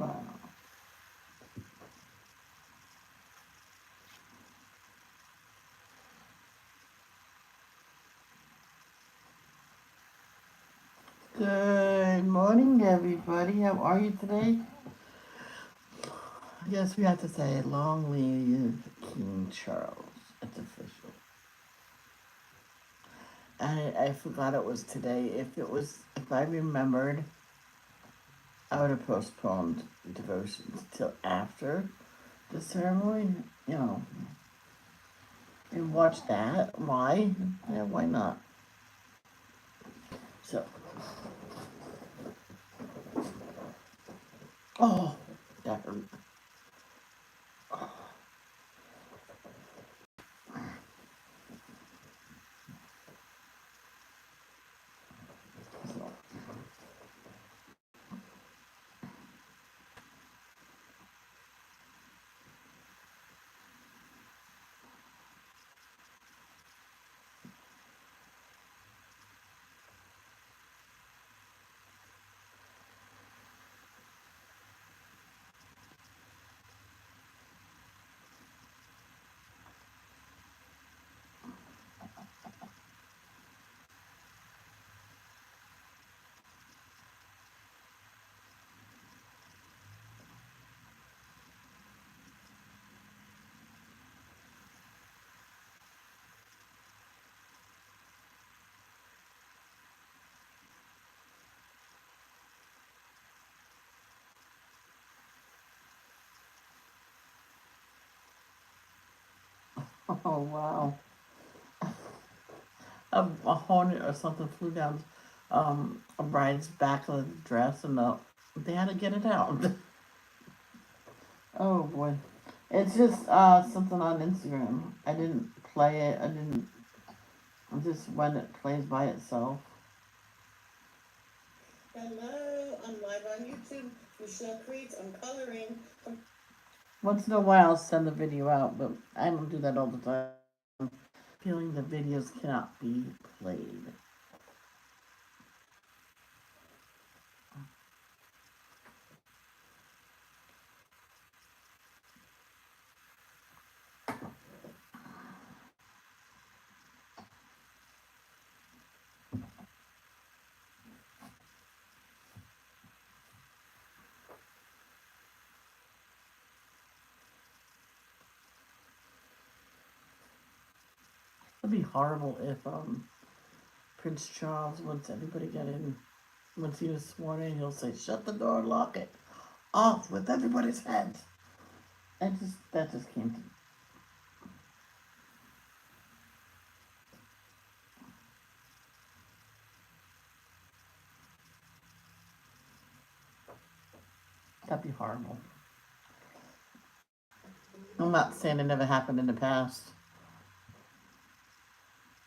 Wow. Good morning, everybody. How are you today? Yes, we have to say, long live King Charles. It's official. I forgot it was today. If I remembered, I would have postponed devotions till after the ceremony, you know, and watch that. Why? Yeah, why not? So, oh, that hurt. Oh, wow. A hornet or something flew down a bride's back of the dress, and they had to get it out. Oh boy, it's just something on Instagram. I didn't play it. I didn't. Just when it plays by itself. Hello, I'm live on YouTube. Michelle Creeds. I'm coloring. Once in a while, I'll send the video out, but I don't do that all the time. Feeling the videos cannot be played. It'd be horrible if Prince Charles, once everybody got in, once he was sworn in, he'll say, "Shut the door, lock it, off with everybody's heads." That just came to. That'd be horrible. I'm not saying it never happened in the past.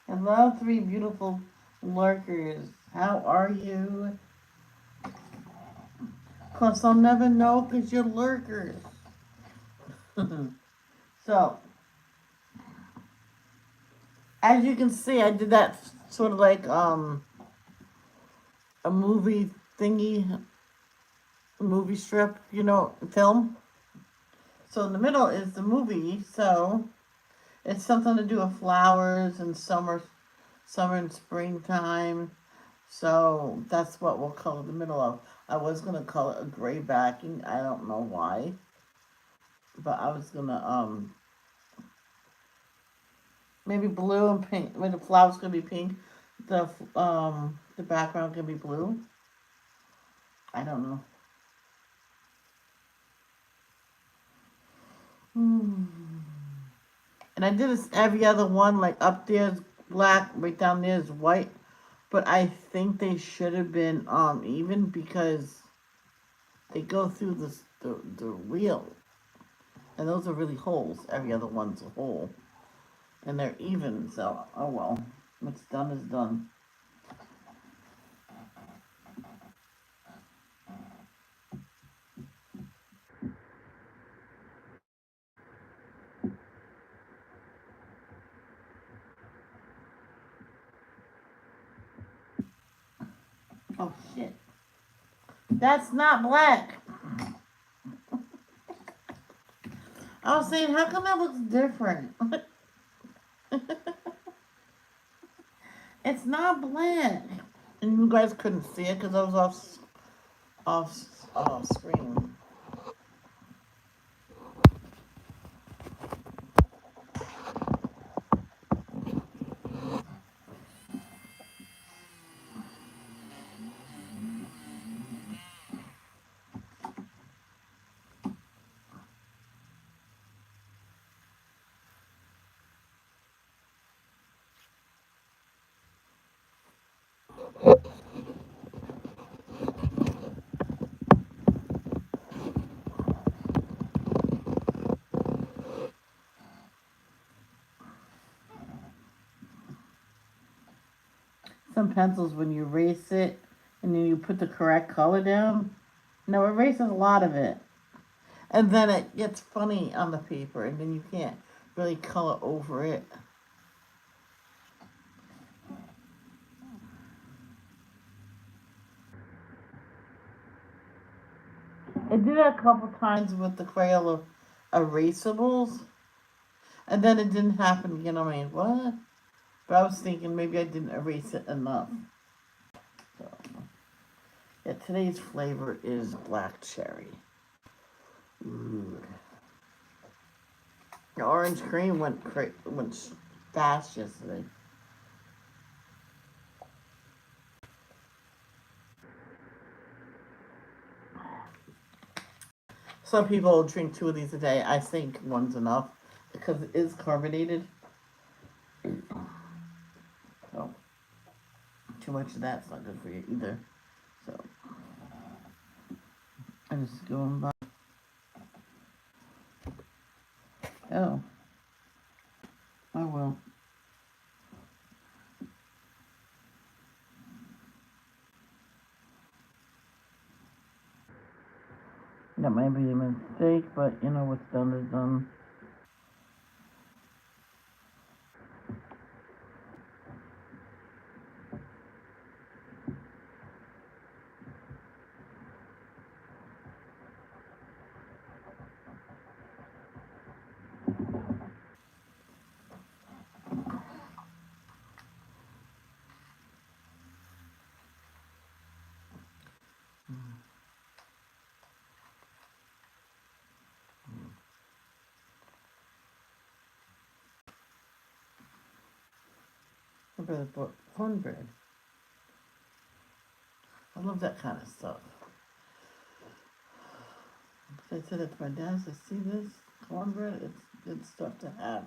Hello, three beautiful lurkers. How are you? Cause I'll never know because you're lurkers. So, as you can see, I did that sort of like a movie thingy, a movie strip, film. So in the middle is the movie. So it's something to do with flowers and summer and springtime. So that's what we'll color the middle of. I was gonna color a gray backing. I don't know why, but I was gonna maybe blue and pink. I mean, the flowers gonna be pink. The background can be blue. I don't know. Hmm. And I did this every other one. Like up there's black, right down there's white. But I think they should have been even because they go through the wheel, and those are really holes. Every other one's a hole, and they're even. So oh well, what's done is done. Oh shit, that's not black. I was saying, how come that looks different? It's not black. And you guys couldn't see it because I was off screen. Some pencils, when you erase it and then you put the correct color down, no, it erases a lot of it. And then it gets funny on the paper, and then you can't really color over it. I did it a couple times with the Crayola erasables, and then it didn't happen again. I mean, what? But I was thinking maybe I didn't erase it enough. So, yeah, today's flavor is black cherry. Ooh. The orange cream went fast yesterday. Some people drink 2 of these a day. I think one's enough because it is carbonated. So too much of that's not good for you either. So I'm just going by. Oh, oh well. That might be a mistake, but you know what's done is done. What about the cornbread? I love that kind of stuff. I said it to my dad. I said, "See this cornbread? It's good stuff to have."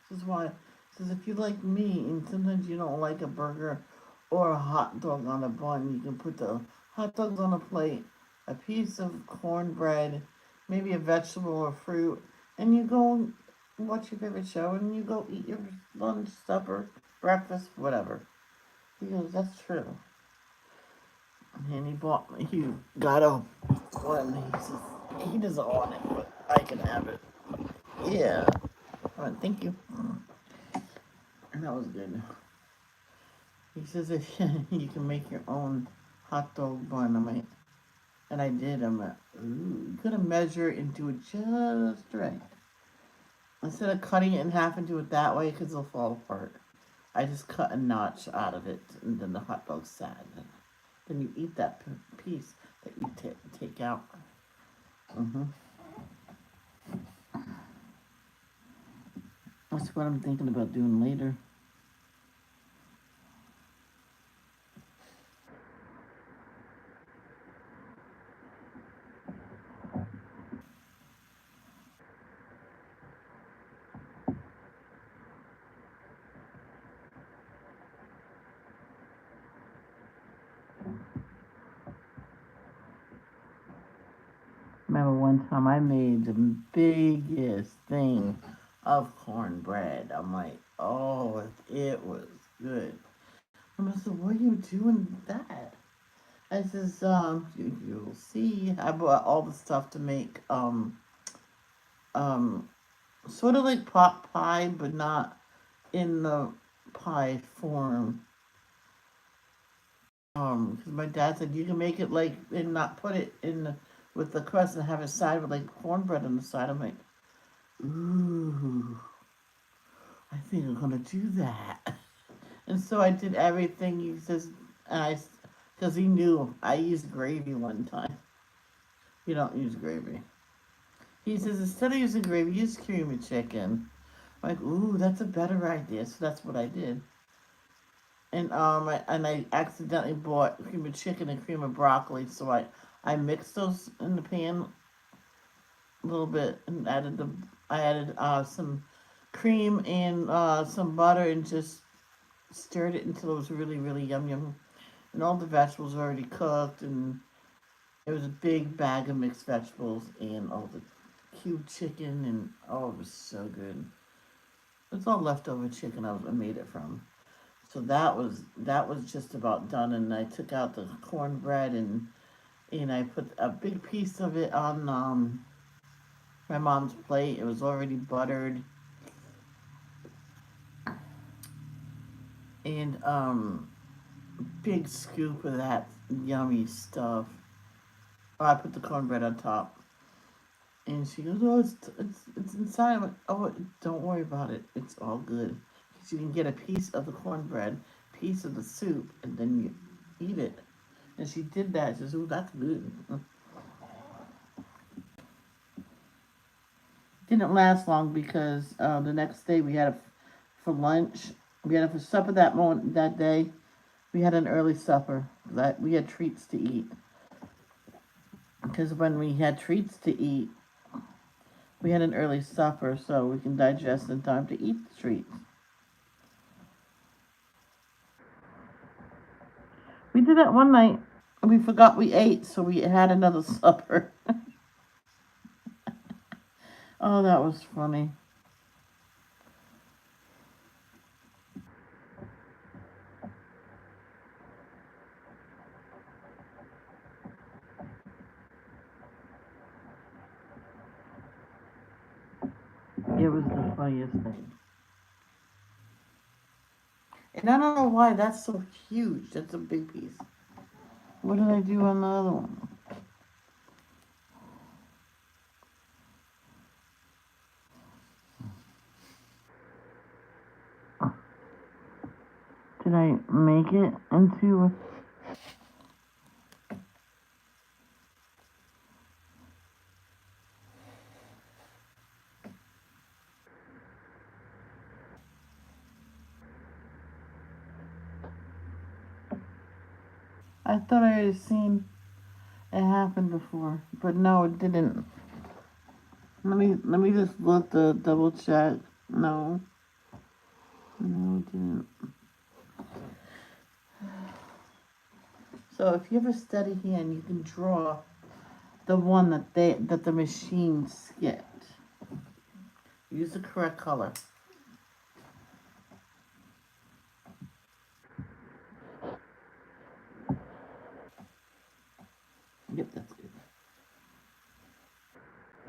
This is why. Says if you like meat and sometimes you don't like a burger or a hot dog on a bun, you can put the hot dogs on a plate, a piece of cornbread, maybe a vegetable or fruit, and you go watch your favorite show and you go eat your lunch, supper, breakfast, whatever. He goes, "That's true." And he got a one. He says he doesn't want it, but I can have it. Yeah. All right, thank you. And that was good. He says if you can make your own hot dog bun, I'm like, and I did. I'm like, ooh, you gotta measure it and do it just right. Instead of cutting it in half and do it that way, because it'll fall apart. I just cut a notch out of it, and then the hot dog's sad. Then you eat that piece that you take out. Mm-hmm. That's what I'm thinking about doing later. Remember one time I made the biggest thing of cornbread. I'm like, oh, it was good. I said, what are you doing with that? I says, you'll see. I bought all the stuff to make, um, sort of like pot pie, but not in the pie form. Because my dad said you can make it like and not put it in with the crust and have it side with like cornbread on the side. I'm like, ooh, I think I'm gonna do that. And so I did everything he says, and because he knew I used gravy one time. You don't use gravy. He says instead of using gravy, use cream of chicken. I'm like, ooh, that's a better idea. So that's what I did. And I accidentally bought cream of chicken and cream of broccoli, so I mixed those in the pan a little bit and I added some cream and some butter and just stirred it until it was really really yum. And all the vegetables were already cooked, and it was a big bag of mixed vegetables and all the cubed chicken, and oh, it was so good. It's all leftover chicken I made it from. So that was just about done, and I took out the cornbread and I put a big piece of it on my mom's plate. It was already buttered, and big scoop of that yummy stuff. Oh, I put the cornbread on top, and she goes, "Oh, it's inside." I'm like, "Oh, don't worry about it. It's all good. 'Cause you can get a piece of the cornbread, piece of the soup, and then you eat it." And she did that. She says, "Oh, that's good." Didn't last long because the next day we had it for lunch. We had it for supper that day. We had an early supper. That we had treats to eat because when we had treats to eat, we had an early supper so we can digest in time to eat the treats. We did that one night. We forgot we ate, so we had another supper. Oh, that was funny. It was the funniest thing. And I don't know why that's so huge. That's a big piece. What did I do on the other one? Did I make it into? I thought I had seen it happen before, but no, it didn't. Let me just look to double check. No, no, it didn't. So if you have a steady hand, you can draw the one that the machine skipped. Use the correct color. Yep, that's good.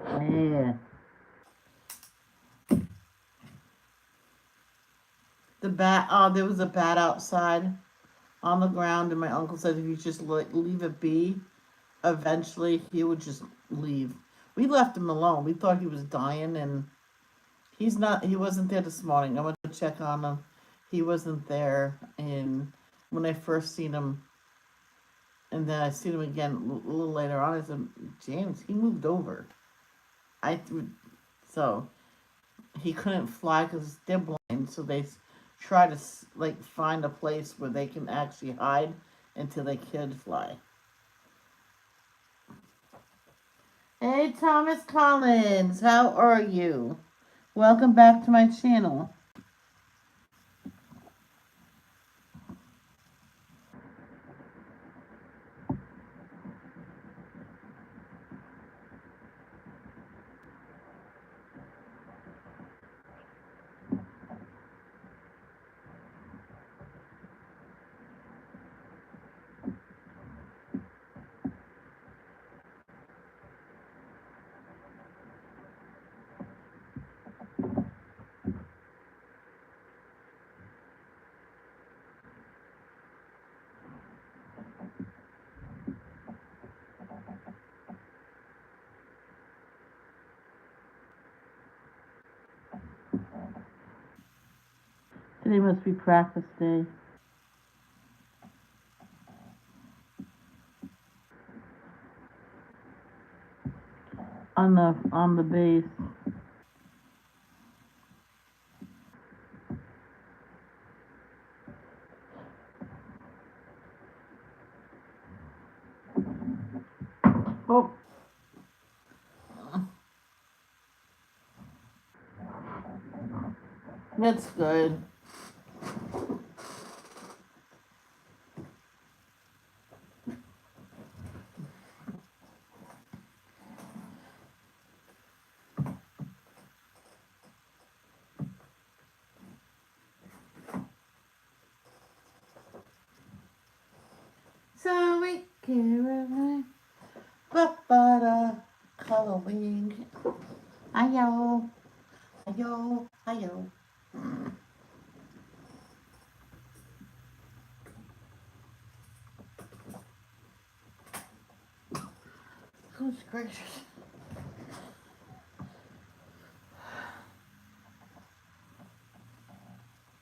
Yeah. The bat. Oh, there was a bat outside on the ground, and my uncle said if you just leave it be, eventually he would just leave. We left him alone. We thought he was dying, and he's not. He wasn't there this morning. I went to check on him. He wasn't there, and when I first seen him, and then I seen him again a little later on, I said, "James, he moved over." I so he couldn't fly because they're blind, so they try to like find a place where they can actually hide until they could fly. Hey, Thomas Collins, how are you? Welcome back to my channel. Today must be practice day. On the base. Oh. That's good. So we Caroline, ba Halloween. Ayo, ayo, ayo. Goodness gracious.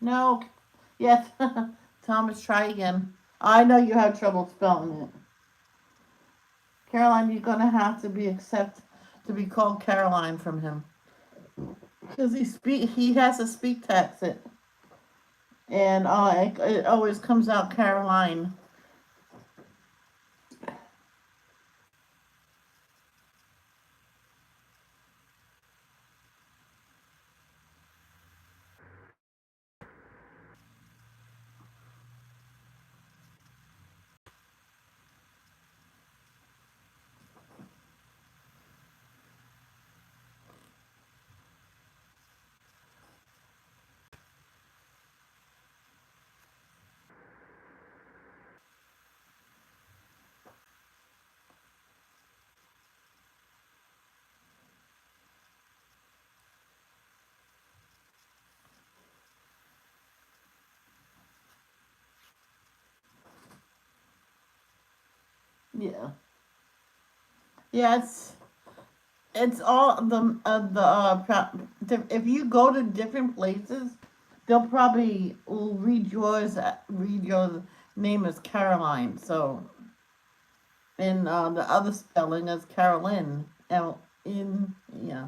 No. Yes. Thomas, try again. I know you have trouble spelling it. Caroline, you're gonna have to to be called Caroline from him. Because he has to speak text it. And it always comes out Caroline. Yeah. Yeah, it's all if you go to different places, they'll probably read your name as Caroline. So, and the other spelling is Carolyn. Yeah.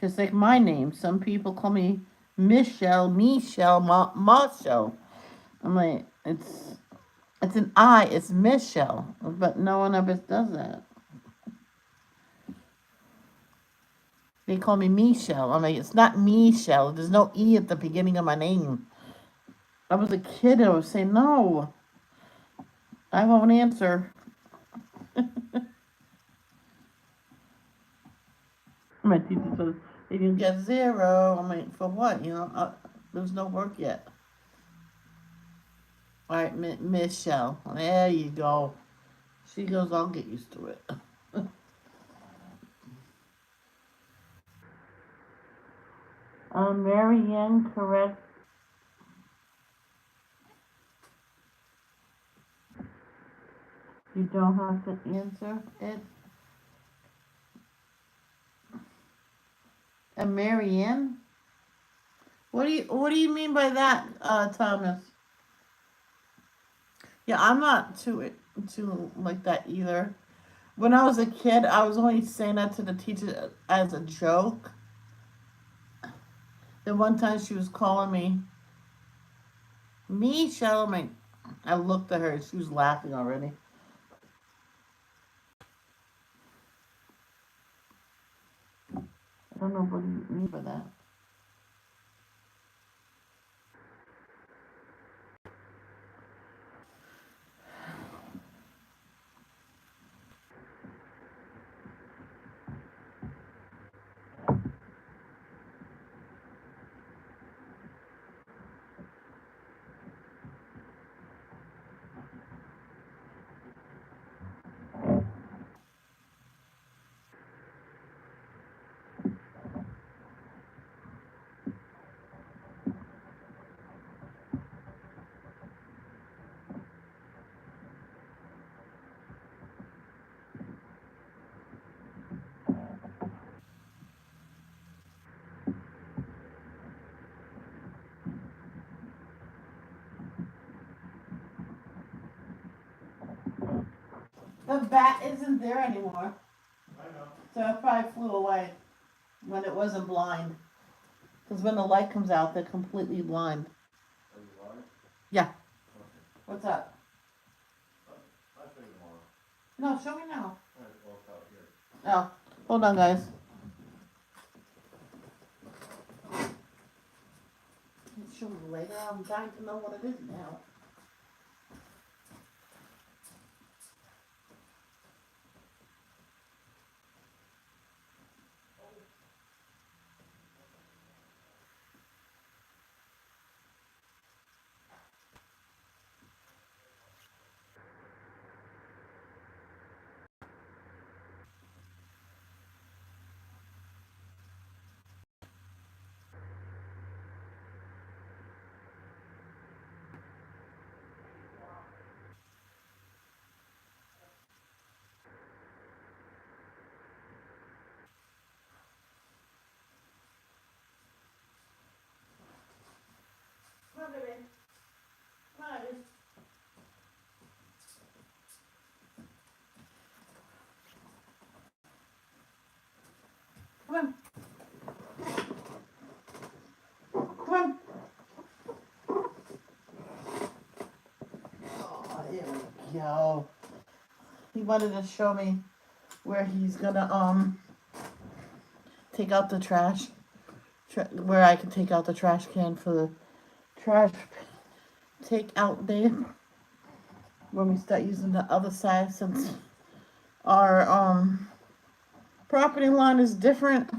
Just like my name. Some people call me Michelle, Marshall. I'm like, it's an I, it's Michelle. But no one ever does that. They call me Michelle. I'm like, it's not Michelle. There's no E at the beginning of my name. I was a kid and I was saying, no, I won't answer. My teacher says, you can get 0. I'm like, for what? There's no work yet. All right, Michelle. There you go. She goes, I'll get used to it. Marianne, correct. You don't have to answer it. And Marianne? What do you mean by that, Thomas? Yeah, I'm not too like that either. When I was a kid, I was only saying that to the teacher as a joke. Then one time she was calling me, Charlemagne. I looked at her, she was laughing already. I don't know what you mean by that. The bat isn't there anymore. I know. So it probably flew away when it wasn't blind. Because when the light comes out, they're completely blind. Are you lying? Yeah. Okay. What's up? I'll show you tomorrow. No, show me now. Alright, well, it's out here. Oh, hold on, guys. I'll show you later. I'm dying to know what it is now. Come on, baby. Come on, baby. Come on. Come on. Oh, there we go. He wanted to show me where he's gonna take out the trash. Where I can take out the trash can for the trash take out day when we start using the other side, since our property line is different.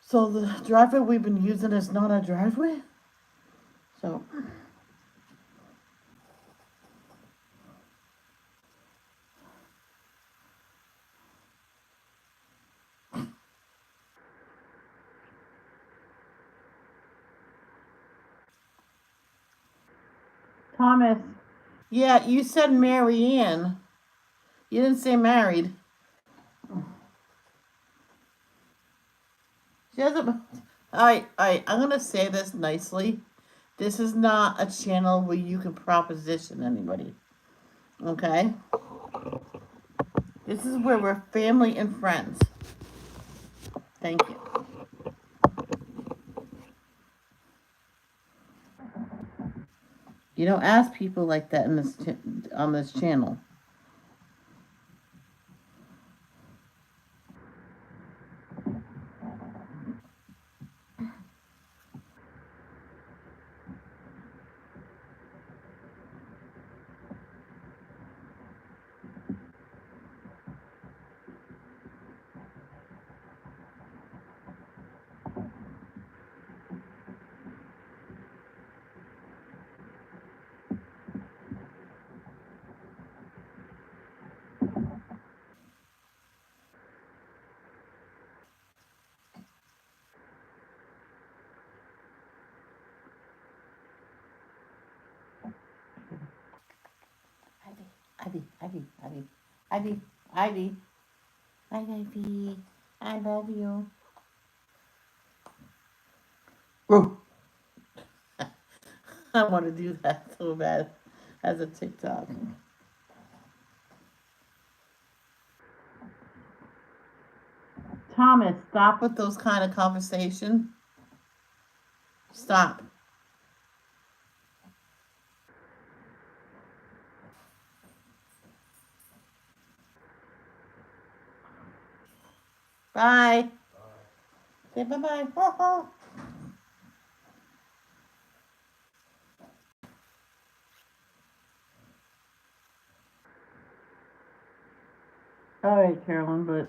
So the driveway we've been using is not a driveway. So Thomas. Yeah, you said Mary Ann. You didn't say married. She doesn't. I'm gonna say this nicely. This is not a channel where you can proposition anybody. Okay? This is where we're family and friends. Thank you. You don't ask people like that in this on this channel. Ivy, Ivy, Ivy, Ivy, Ivy, Ivy, I love you. Whoa. I want to do that so bad as a TikTok. Thomas, stop with those kind of conversation. Stop. Bye. Say bye-bye. All right, Carolyn, but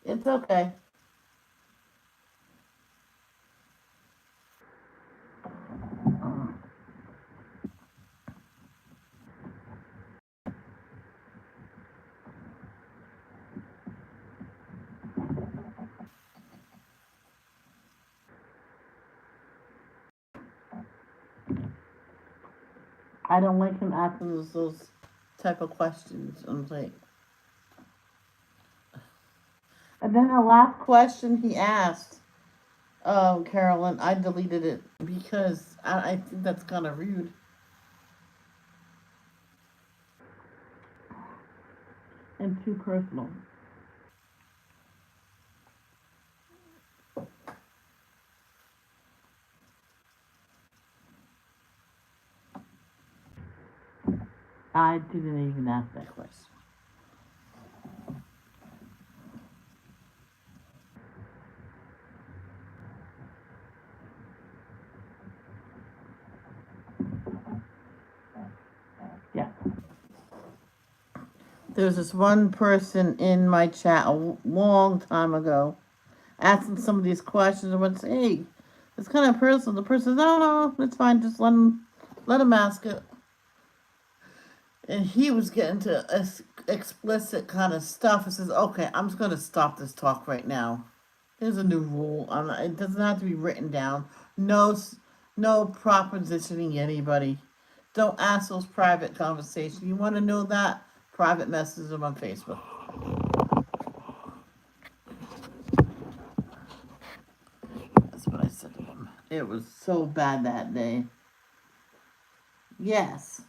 It's okay. I don't like him asking those type of questions. I'm like, and then the last question he asked, Carolyn, I deleted it because I think that's kind of rude and too personal. I didn't even ask that question. Yeah. There's this one person in my chat a long time ago asking some of these questions. I went, hey, it's kind of personal. The person says, no, no, it's fine. Just let him ask it. And he was getting to explicit kind of stuff. It says, okay, I'm just going to stop this talk right now. Here's a new rule. It doesn't have to be written down. No, no propositioning anybody. Don't ask those private conversations. You want to know that? Private message them on Facebook. That's what I said to him. It was so bad that day. Yes.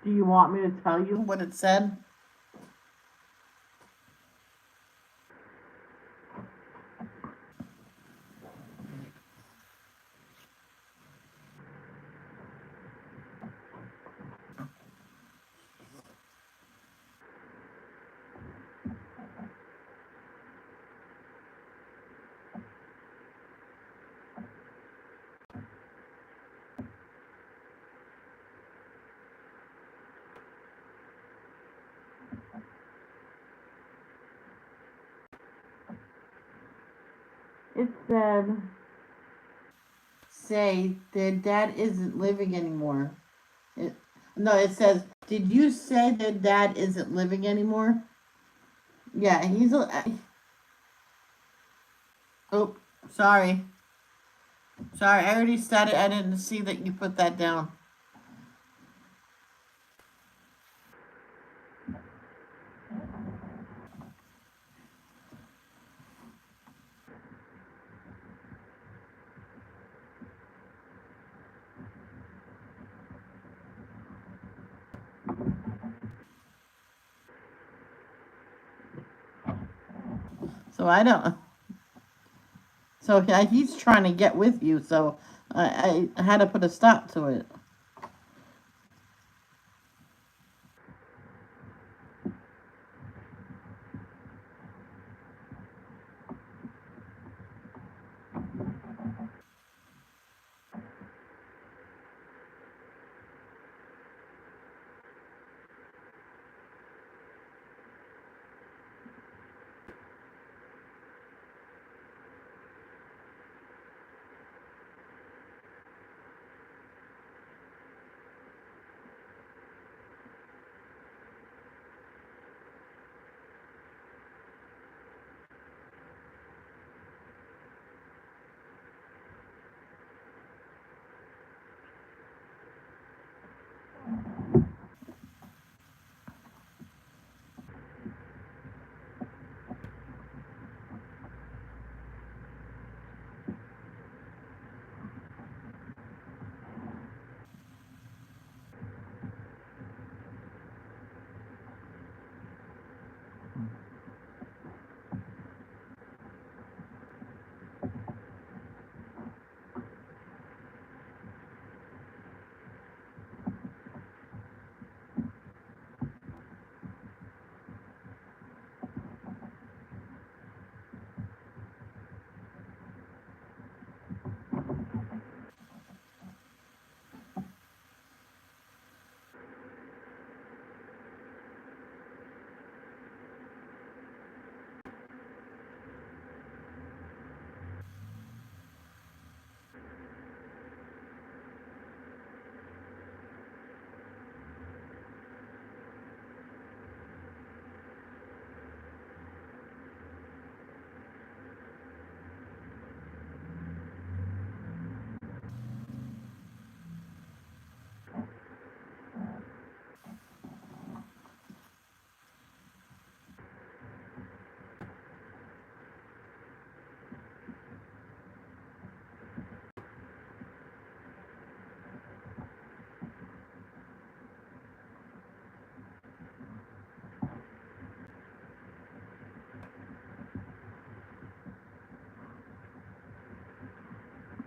Do you want me to tell you what it said? It said, say their dad isn't living anymore. No, it says, did you say their dad isn't living anymore? Yeah, he's a. Oh, sorry. Sorry, I already said it. I didn't see that you put that down. So I don't. So yeah, he's trying to get with you. So I had to put a stop to it.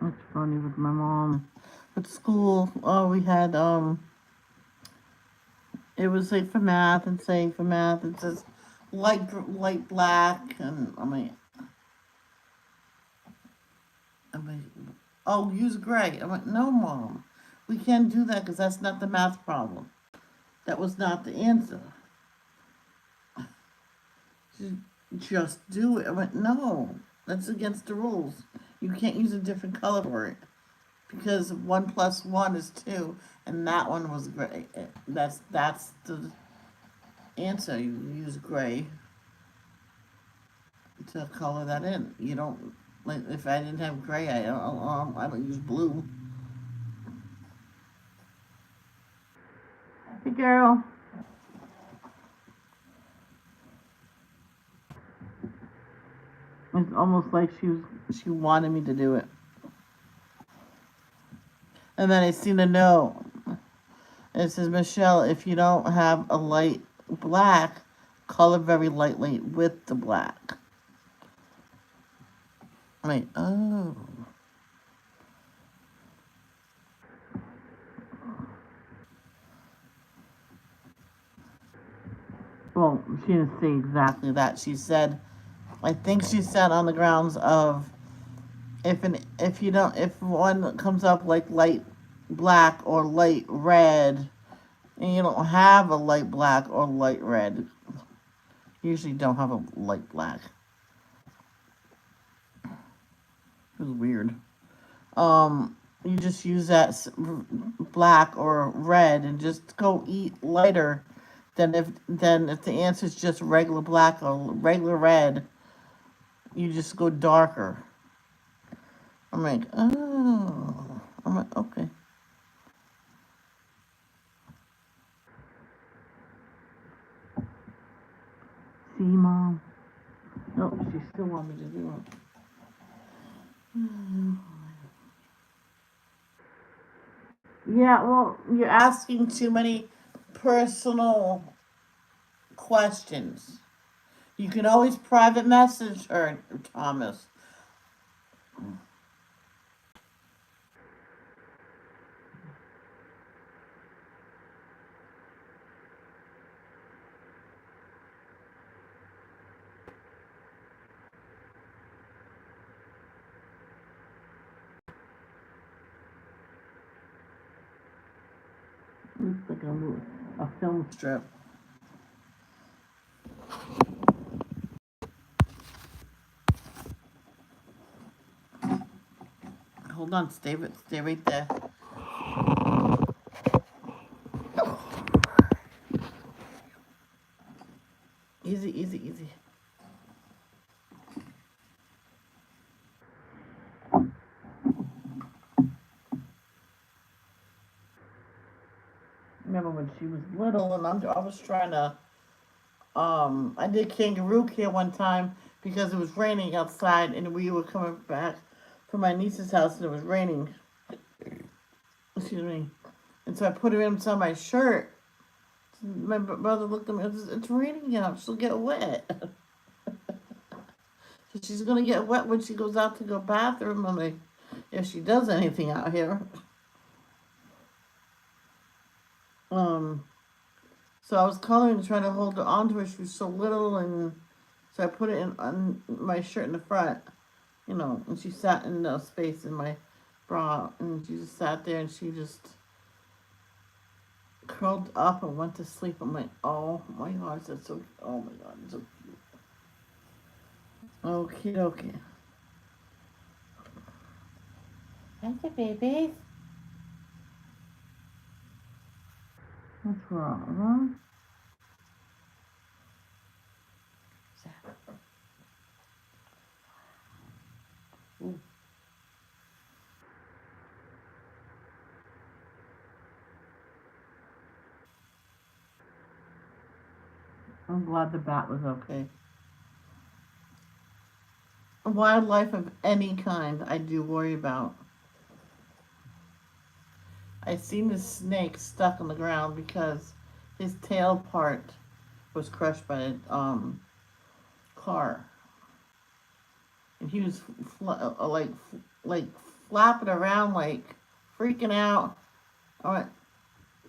It's funny with my mom. At school, we had, it was like for math, and saying for math, it says light black, and I'm like, oh, use gray. I went, no, Mom, we can't do that because that's not the math problem. That was not the answer. Just do it. I went, no, that's against the rules. You can't use a different color for it because 1 + 1 is 2, and that one was gray. That's the answer. You use gray to color that in. You don't, like, if I didn't have gray, I don't use blue. Hey, girl. It's almost like she wanted me to do it. And then I seen a note. It says, Michelle, if you don't have a light black, color very lightly with the black. I'm like, oh. Well, she didn't say exactly that. She said, I think she said on the grounds of if one comes up like light black or light red, and you don't have a light black or light red, you usually don't have a light black. It was weird. You just use that black or red and just go eat lighter than if the answer is just regular black or regular red, you just go darker. I'm like, oh. I'm like, okay. See, Mom? No, she still wants me to do it. Yeah, well, you're asking too many personal questions. You can always private message her, Thomas. Looks like a film strip. Hold on, stay right there. Easy, easy, easy. Remember when she was little, and I was trying to, I did kangaroo care one time because it was raining outside, and we were coming back from my niece's house, and it was raining. Excuse me. And so I put her inside my shirt. My brother looked at me. It's raining out. She'll get wet. So she's gonna get wet when she goes out to go bathroom. I'm like, if she does anything out here. So I was coloring to try to hold her onto her. She was so little, and so I put it on my shirt in the front, and she sat in the space in my bra, and she just sat there, and she just curled up and went to sleep. I'm like, oh my God, that's so, oh my God, it's so cute. Okay, okay. Thank you, babies. What's wrong, huh? Ooh. I'm glad the bat was okay. Wildlife of any kind, I do worry about. I seen this snake stuck on the ground because his tail part was crushed by a car, and he was like flapping around like freaking out. I went,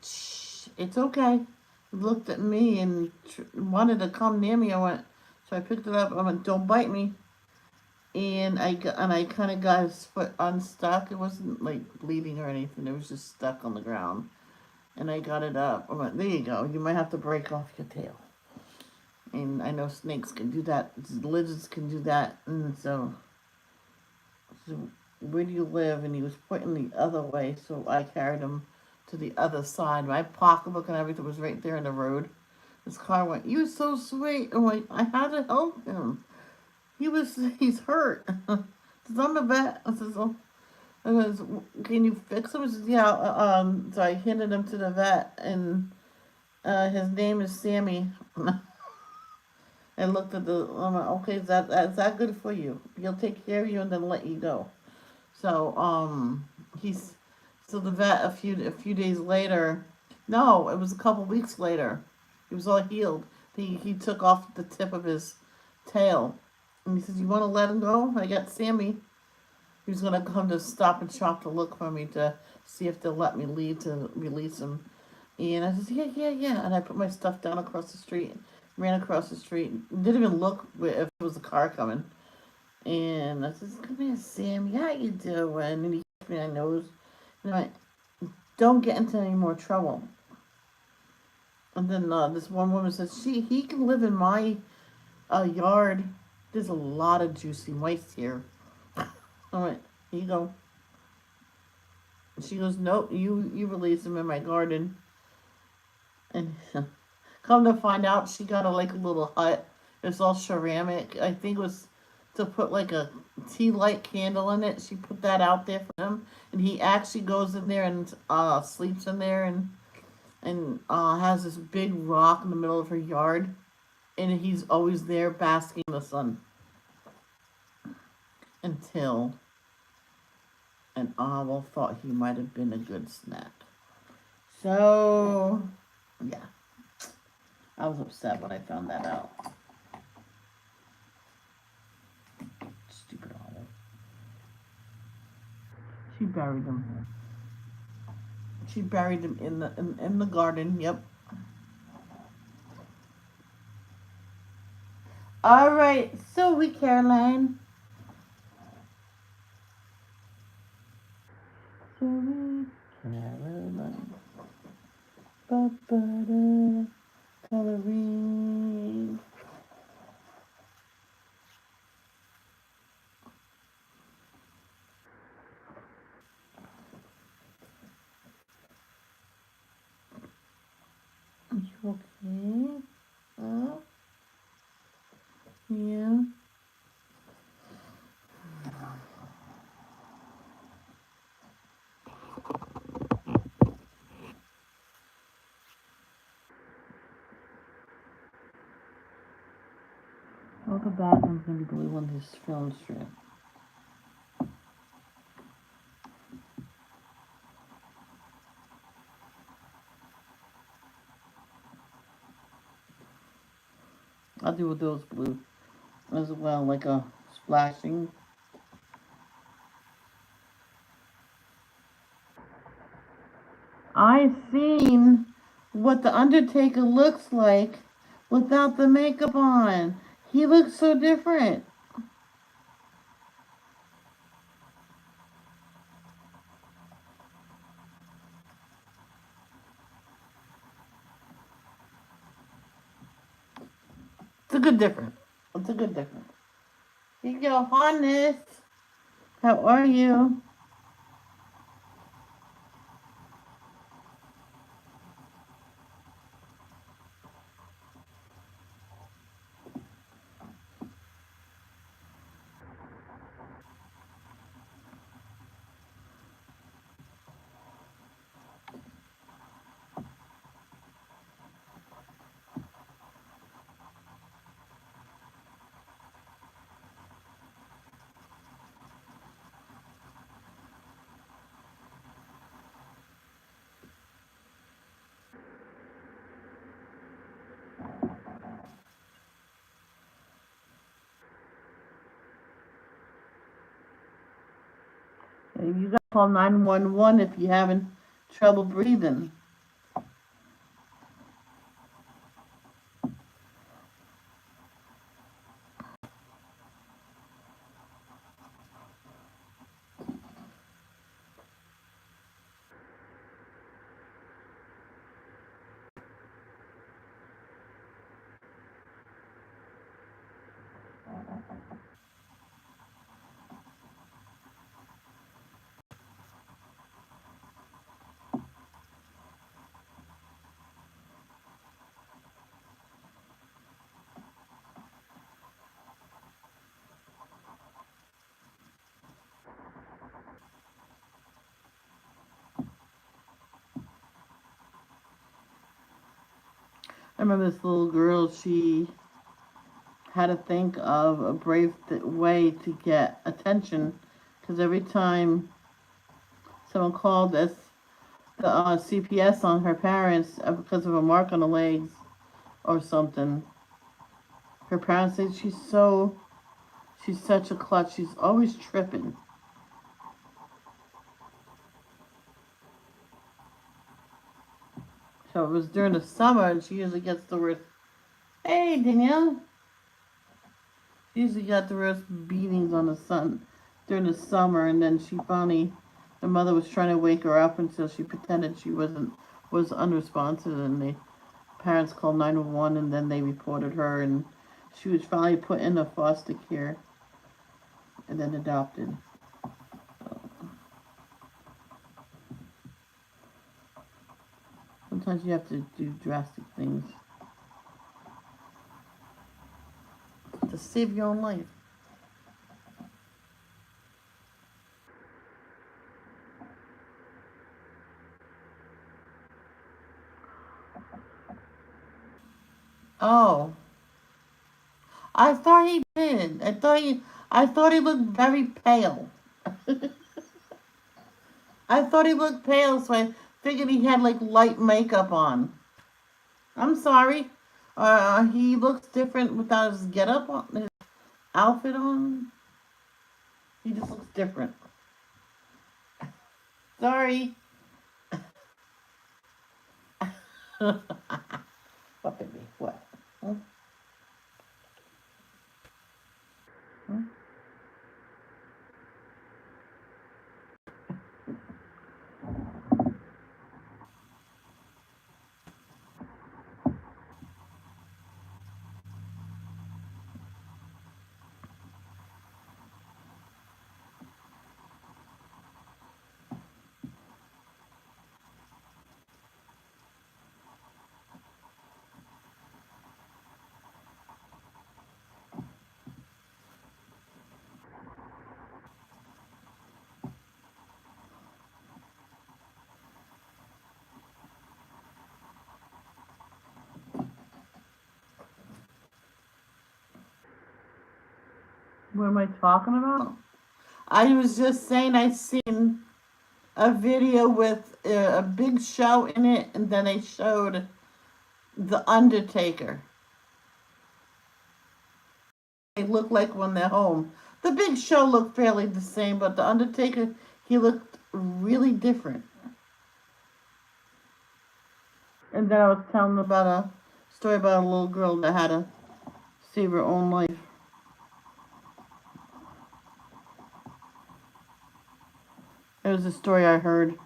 shh, it's okay. He looked at me and wanted to come near me. I went, so I picked it up. I went, don't bite me. And I kind of got his foot unstuck. It wasn't like bleeding or anything. It was just stuck on the ground. And I got it up. I went, there you go. You might have to break off your tail. And I know snakes can do that. Lizards can do that. And so where do you live? And he was pointing the other way. So I carried him to the other side. My pocketbook and everything was right there in the road. His car went, you're so sweet. I'm like, I had to help him. He's hurt. Says, I'm a vet. I says, oh. I goes, can you fix him? He says, yeah. So I handed him to the vet, and his name is Sammy. I looked at I'm like, okay, is that good for you? He'll take care of you and then let you go. So so the vet a few days later, no, it was a couple weeks later. He was all healed. He took off the tip of his tail. And he says, you want to let him go? I got Sammy. He was going to come to Stop and Shop to look for me to see if they'll let me leave to release him. And I said, yeah. And I put my stuff down across the street, ran across the street, didn't even look if there was a car coming. And I said, come here, Sammy, how you doing? And he hit me on my nose. And I went, don't get into any more trouble. And then this one woman says, he can live in my yard. There's a lot of juicy mice here. I went, here you go. She goes, nope, you release him in my garden. And come to find out, she got a little hut. It's all ceramic. I think it was to put like a tea light candle in it. She put that out there for him, and he actually goes in there and sleeps in there, and has this big rock in the middle of her yard, and he's always there basking in the sun. Until an owl thought he might have been a good snack. So, yeah. I was upset when I found that out. Stupid owl. She buried him. She buried him in the garden, yep. Alright, so Caroline. Caroline. Ba-ba-da. Coloring. Are you okay? Yeah. Oh, the bathroom's gonna be blue on this film strip. I'll do with those blue as well, like a splashing. I've seen what the Undertaker looks like without the makeup on. He looks so different. It's a good difference. It's a good difference. Here you go, Harness. How are you? And you gotta call 911 if you're having trouble breathing. I remember this little girl, she had to think of a brave way to get attention, because every time someone called the CPS on her parents because of a mark on the legs or something, her parents said she's such a klutz, she's always tripping. So it was during the summer, and she usually gets the worst. Hey, Danielle. She usually got the worst beatings on the sun during the summer, and then the mother was trying to wake her up until she pretended she was unresponsive, and the parents called 911, and then they reported her, and she was finally put in a foster care, and then adopted. Sometimes you have to do drastic things to save your own life. Oh, I thought he did. I thought he looked very pale. I thought he looked pale, so I figured he had like light makeup on. I'm sorry. He looks different without his getup on, his outfit on. He just looks different. Sorry. What, baby? What? Hmm? Hmm? What am I talking about? I was just saying I seen a video with a big show in it, and then they showed the Undertaker. They look like when they're home. The Big Show looked fairly the same, but the Undertaker, he looked really different. And then I was telling about a story about a little girl that had to save her own life. It was a story I heard.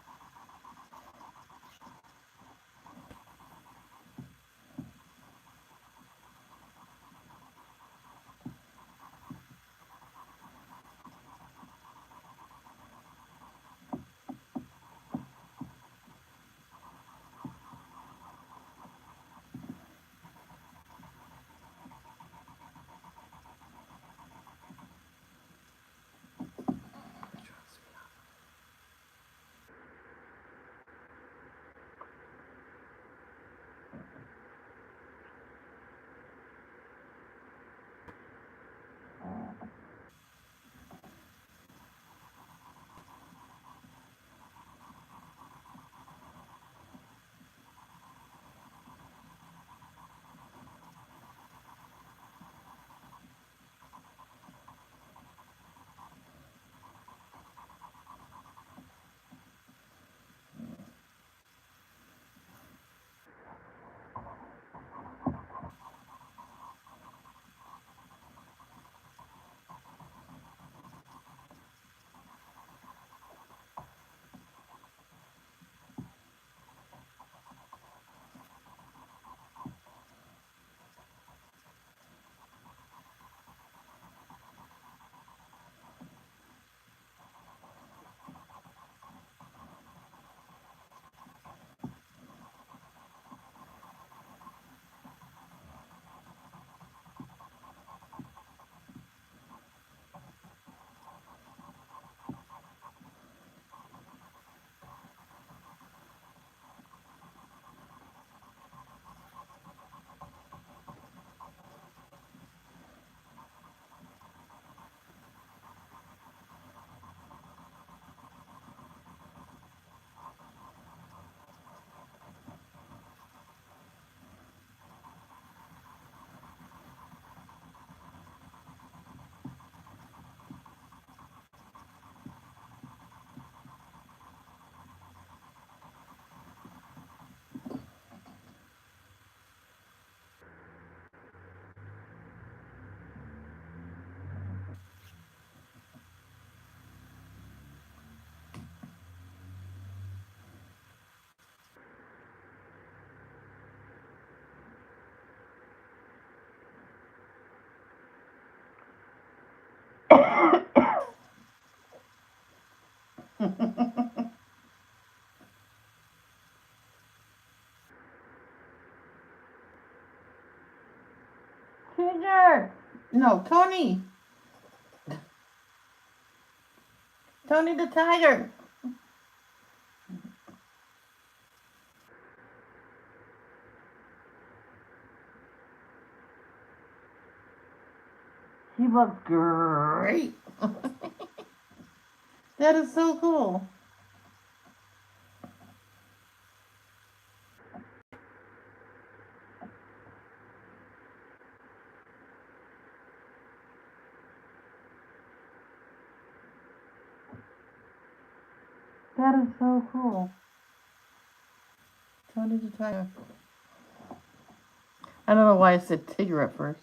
Tigger! No, Tony! Tony the tiger! He looks great! That is so cool. That is so cool. Tony the tiger. I don't know why I said Tigger at first.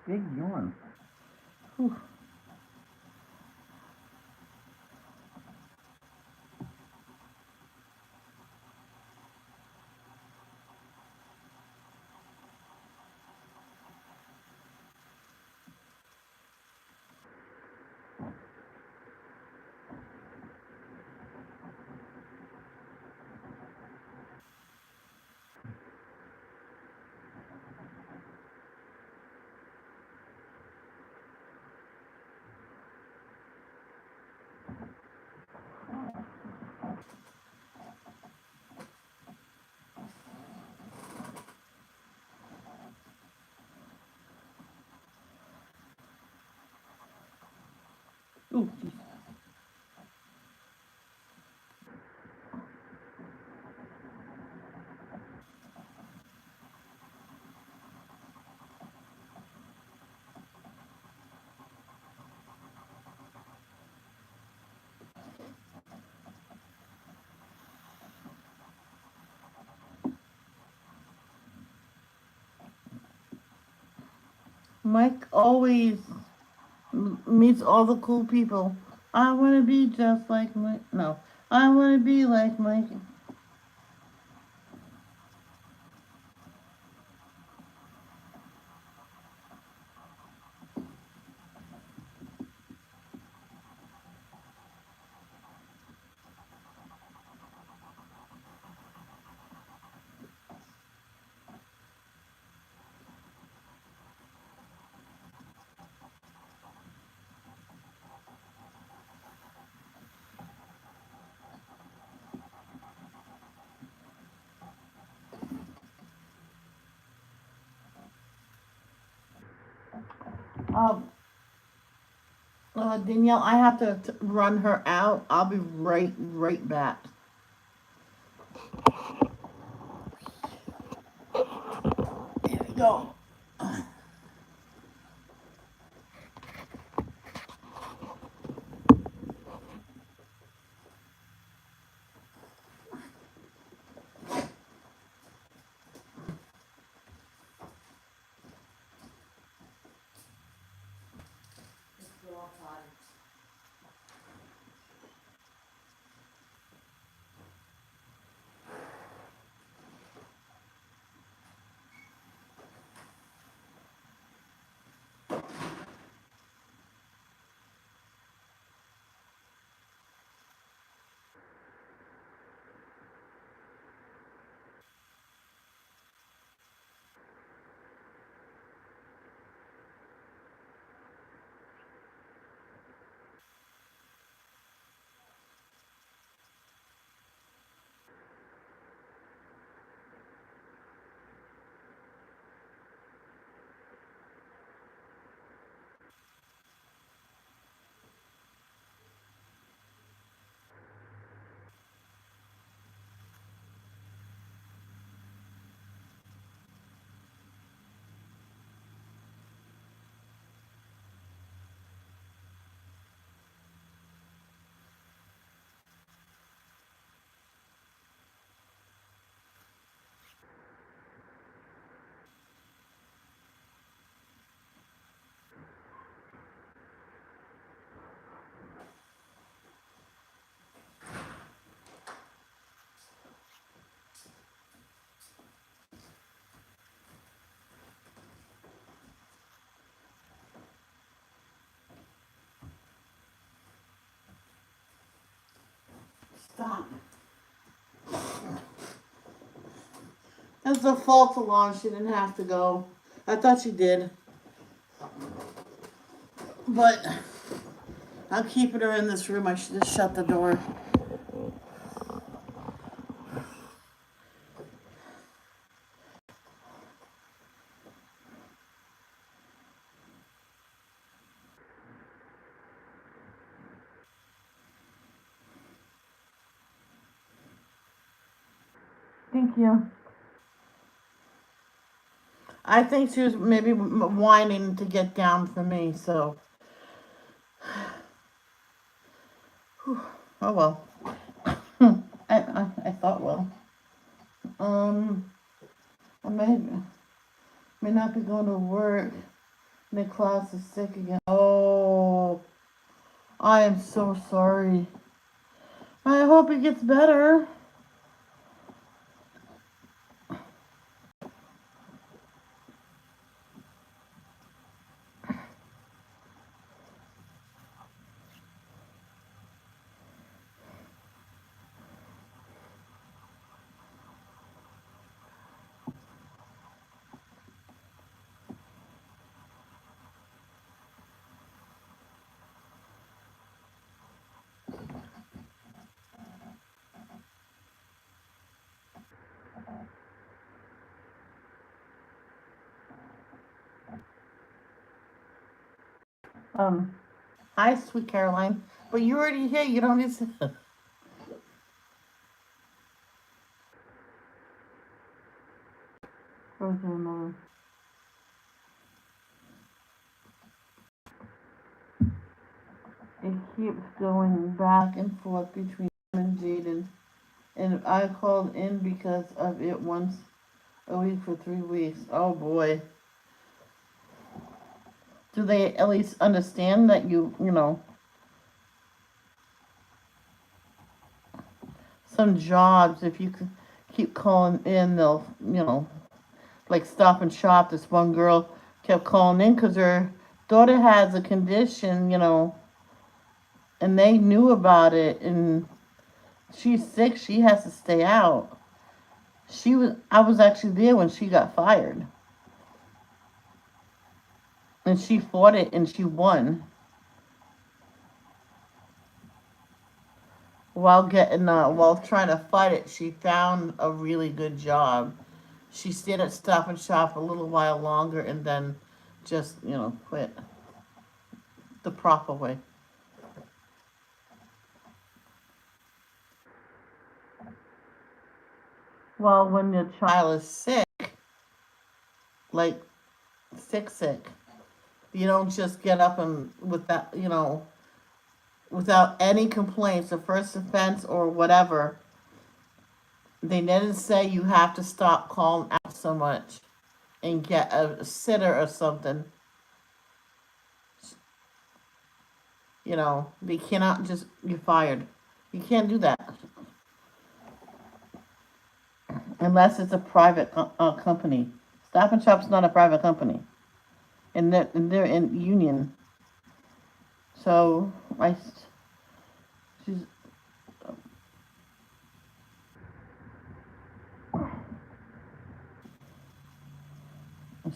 Big yawn. Whew. Ooh, geez. Mike always meets all the cool people. I want to be just like Mike. No, I want to be like Mike. Um, Danielle, I have to run her out. I'll be right back. There we go. Stop. That's a false alarm. She didn't have to go. I thought she did. But I'm keeping her in this room. I should just shut the door. Thank you. I think she was maybe whining to get down for me, so. Oh well. I thought well. I may not be going to work. Nicholas is sick again. Oh, I am so sorry. I hope he gets better. Um, Hi, sweet Caroline. But you're already here. You don't need to. It keeps going back and forth between him and Jaden. And I called in because of it once a week for 3 weeks. Oh boy. Do they at least understand that you know, some jobs, if you keep calling in, they'll, like Stop and Shop. This one girl kept calling in because her daughter has a condition, and they knew about it, and she's sick. She has to stay out. I was actually there when she got fired, and she fought it and she won. While trying to fight it, she found a really good job. She stayed at Stop and Shop a little while longer and then just, quit the proper way. Well, when your child is sick, like sick, you don't just get up and without any complaints, the first offense or whatever, they didn't say you have to stop calling out so much and get a sitter or something. They cannot just, you're fired. You can't do that unless it's a private company. Stop and Shop's not a private company, and they're in union. So she's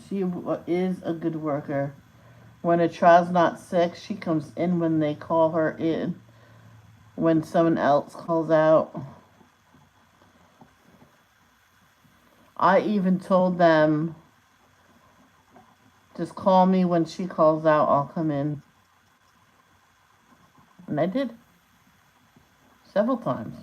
she is a good worker. When a child's not sick, she comes in when they call her in. When someone else calls out, I even told them, just call me when she calls out, I'll come in. And I did. Several times.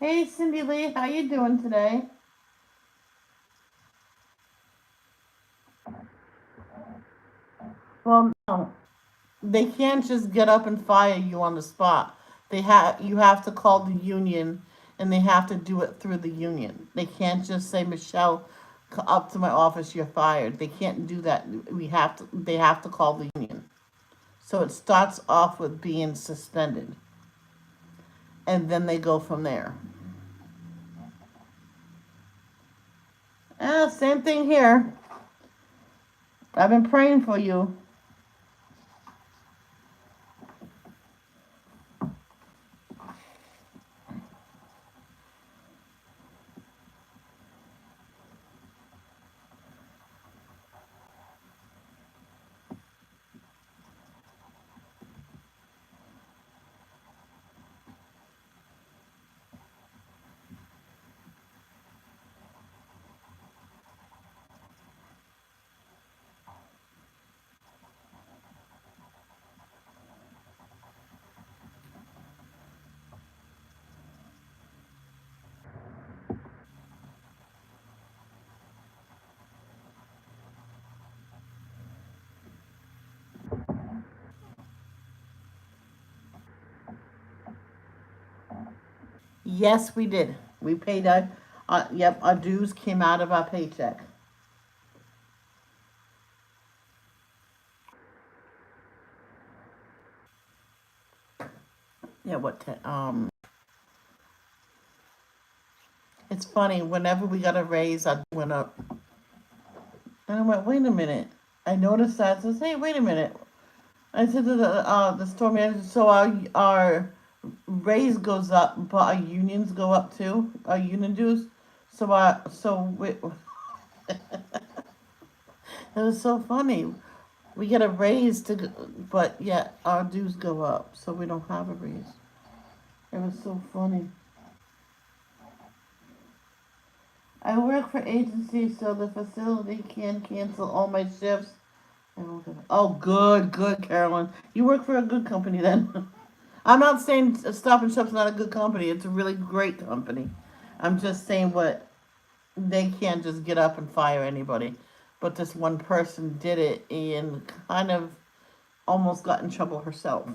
Hey, Cindy Lee, how you doing today? Well, no, they can't just get up and fire you on the spot. You have to call the union, and they have to do it through the union. They can't just say, Michelle, up to my office, you're fired. They can't do that. They have to call the union. So it starts off with being suspended, and then they go from there. Same thing here. I've been praying for you. Yes, we did. We paid yep, our dues came out of our paycheck. Yeah, it's funny, whenever we got a raise, I went up. And I went, wait a minute. I noticed that. I says, hey, wait a minute. I said to the store manager, so our raise goes up, but our unions go up too, our union dues. It was so funny. We get a raise but yet our dues go up, so we don't have a raise. It was so funny. I work for agency, so the facility can cancel all my shifts. Oh, good, Carolyn. You work for a good company then. I'm not saying Stop and Shop's not a good company. It's a really great company. I'm just saying what they can't just get up and fire anybody. But this one person did it and kind of almost got in trouble herself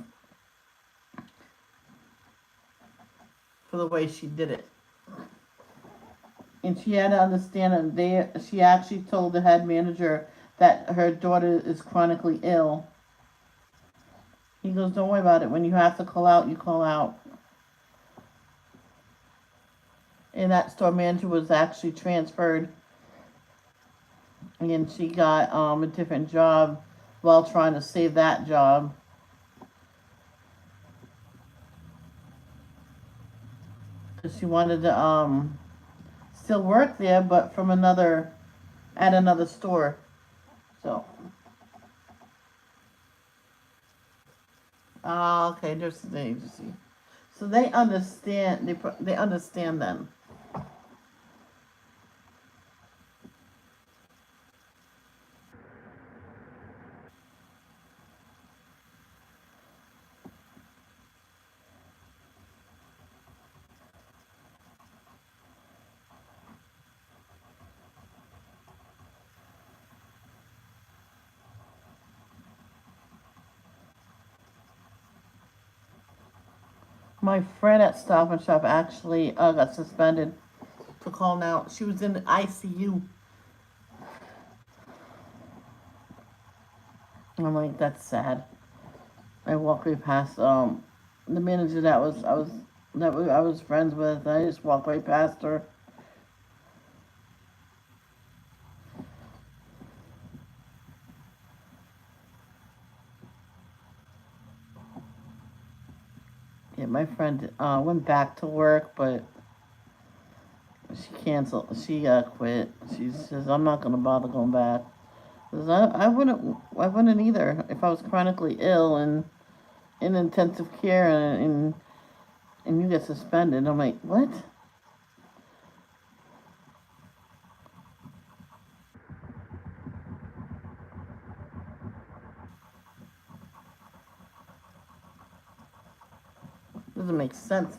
for the way she did it. And she had to understand that she actually told the head manager that her daughter is chronically ill. He goes, don't worry about it. When you have to call out, you call out. And that store manager was actually transferred, and she got a different job while trying to save that job. Because she wanted to still work there, but from at another store. So, okay, there's the agency. So they understand. They understand then. My friend at Stop and Shop actually got suspended for calling out. She was in the ICU. I'm like, that's sad. I walked right past the manager that I was friends with. I just walked right past her. Yeah, my friend went back to work, but she canceled. She quit. She says, "I'm not gonna bother going back." 'Cause I wouldn't either if I was chronically ill and in intensive care and you get suspended. I'm like, what? Doesn't make sense.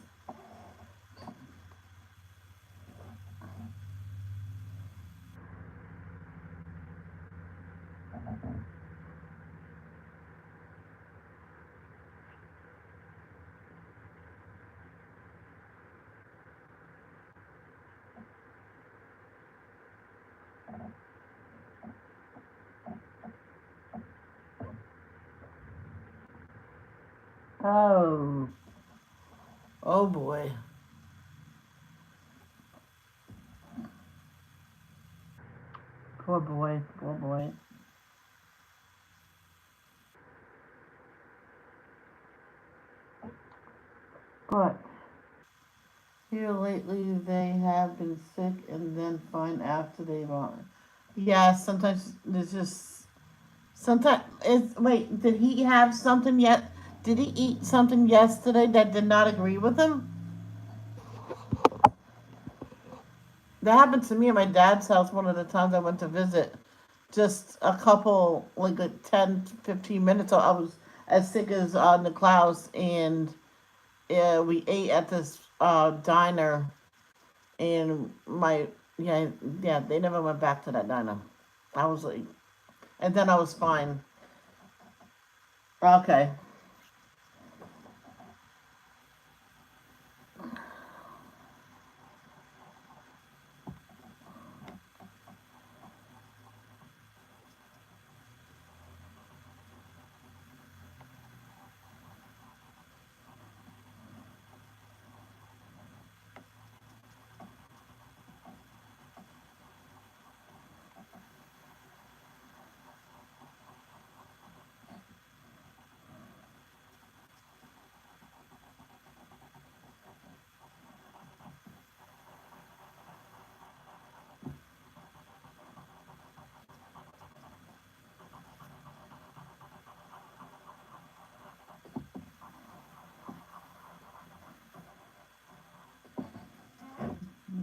Oh, oh boy. Poor boy. Poor boy. But here lately, they have been sick and then fine after they've on. Yeah, sometimes there's just sometimes it's wait. Did he have something yet? Did he eat something yesterday that did not agree with him? That happened to me at my dad's house one of the times I went to visit. Just a couple, like a 10, 15 minutes. I was as sick as Niklaus, and we ate at this diner, and yeah, yeah, they never went back to that diner. I was like, and then I was fine. Okay.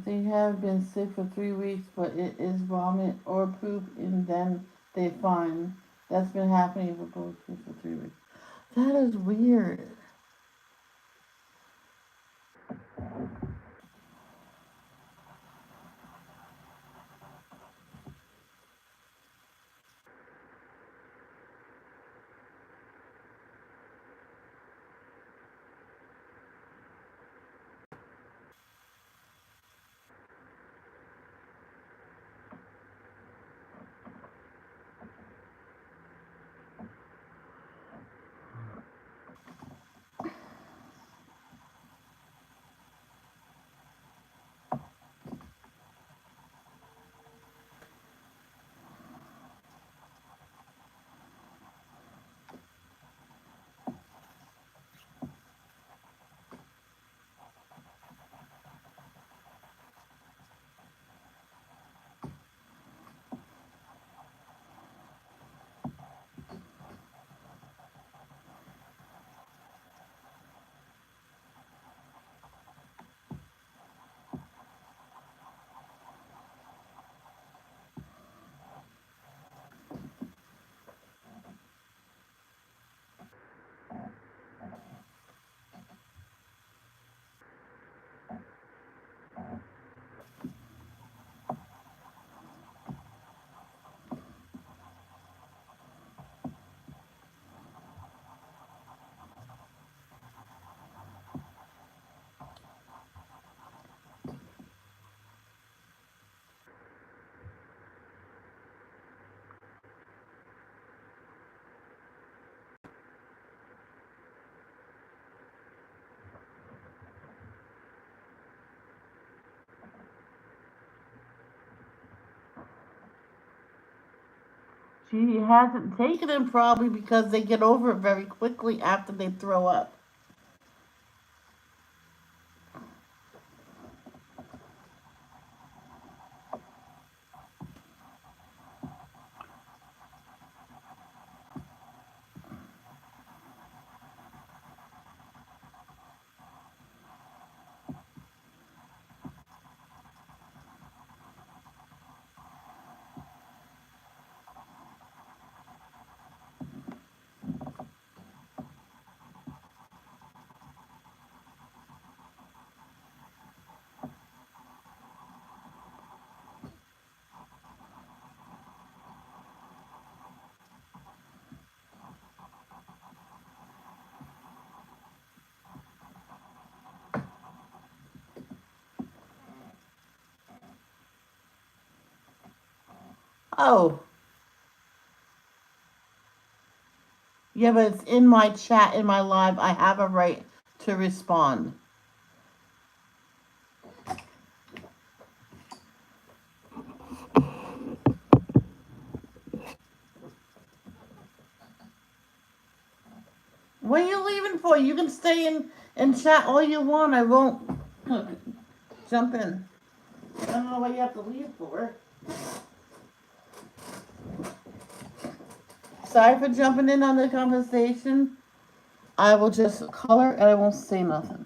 They have been sick for 3 weeks, but it is vomit or poop, and then they fine. That's been happening for both kids for 3 weeks. That is weird. She hasn't taken it probably because they get over it very quickly after they throw up. Oh, yeah, but it's in my chat, in my live. I have a right to respond. What are you leaving for? You can stay in and chat all you want. I won't jump in. I don't know what you have to leave for. Sorry for jumping in on the conversation. I will just color and I won't say nothing.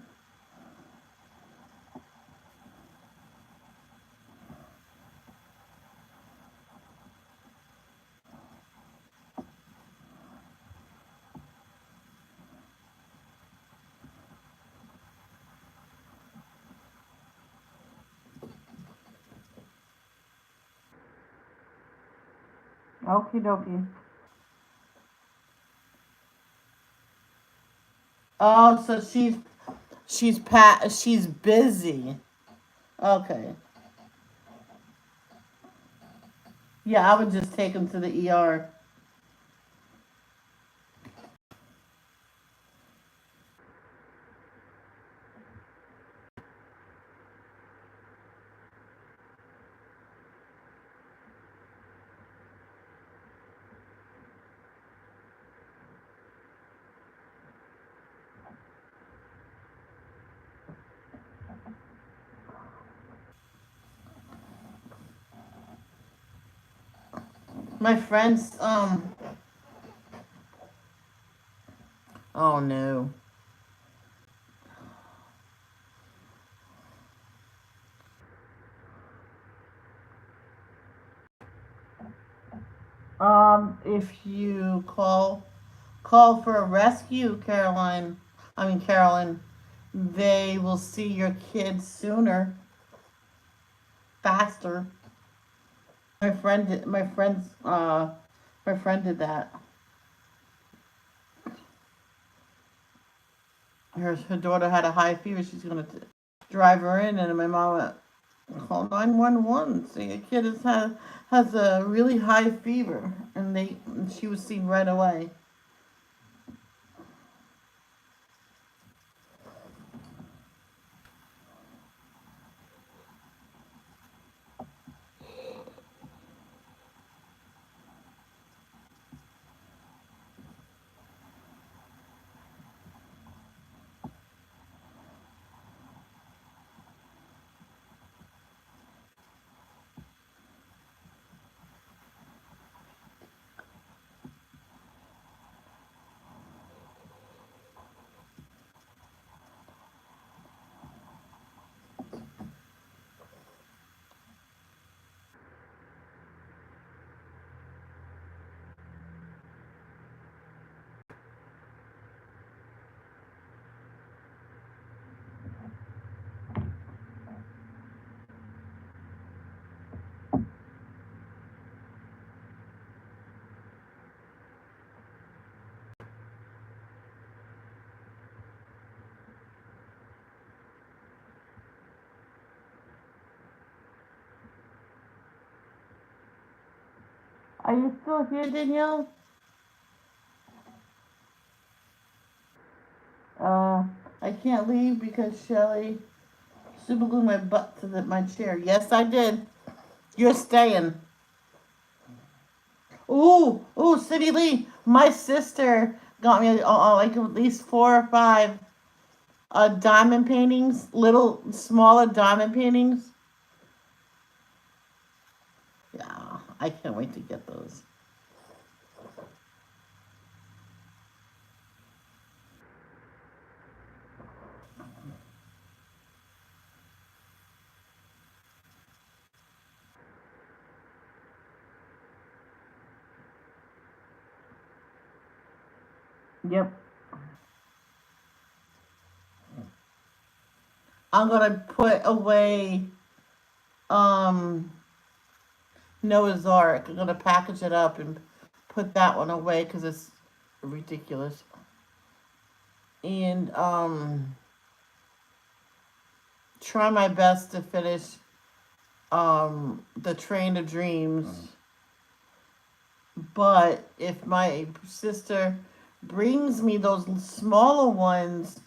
Okie dokie. Oh, so she's busy. Okay. Yeah, I would just take him to the ER. My friends, oh no. If you call for a rescue, Carolyn, they will see your kids sooner, faster. My friend did that. Her daughter had a high fever. She's gonna drive her in, and my mom went, call 911. So your kid has a really high fever, and she was seen right away. Are you still here, Danielle? I can't leave because Shelly super glued my butt to my chair. Yes, I did. You're staying. Ooh, City Lee. My sister got me like at least 4 or 5 diamond paintings, little smaller diamond paintings. Yeah, I can't wait to get those. Yep. I'm gonna put away um Noah's Ark. I'm gonna package it up and put that one away because it's ridiculous. And try my best to finish the Train of Dreams. But if my sister brings me those smaller ones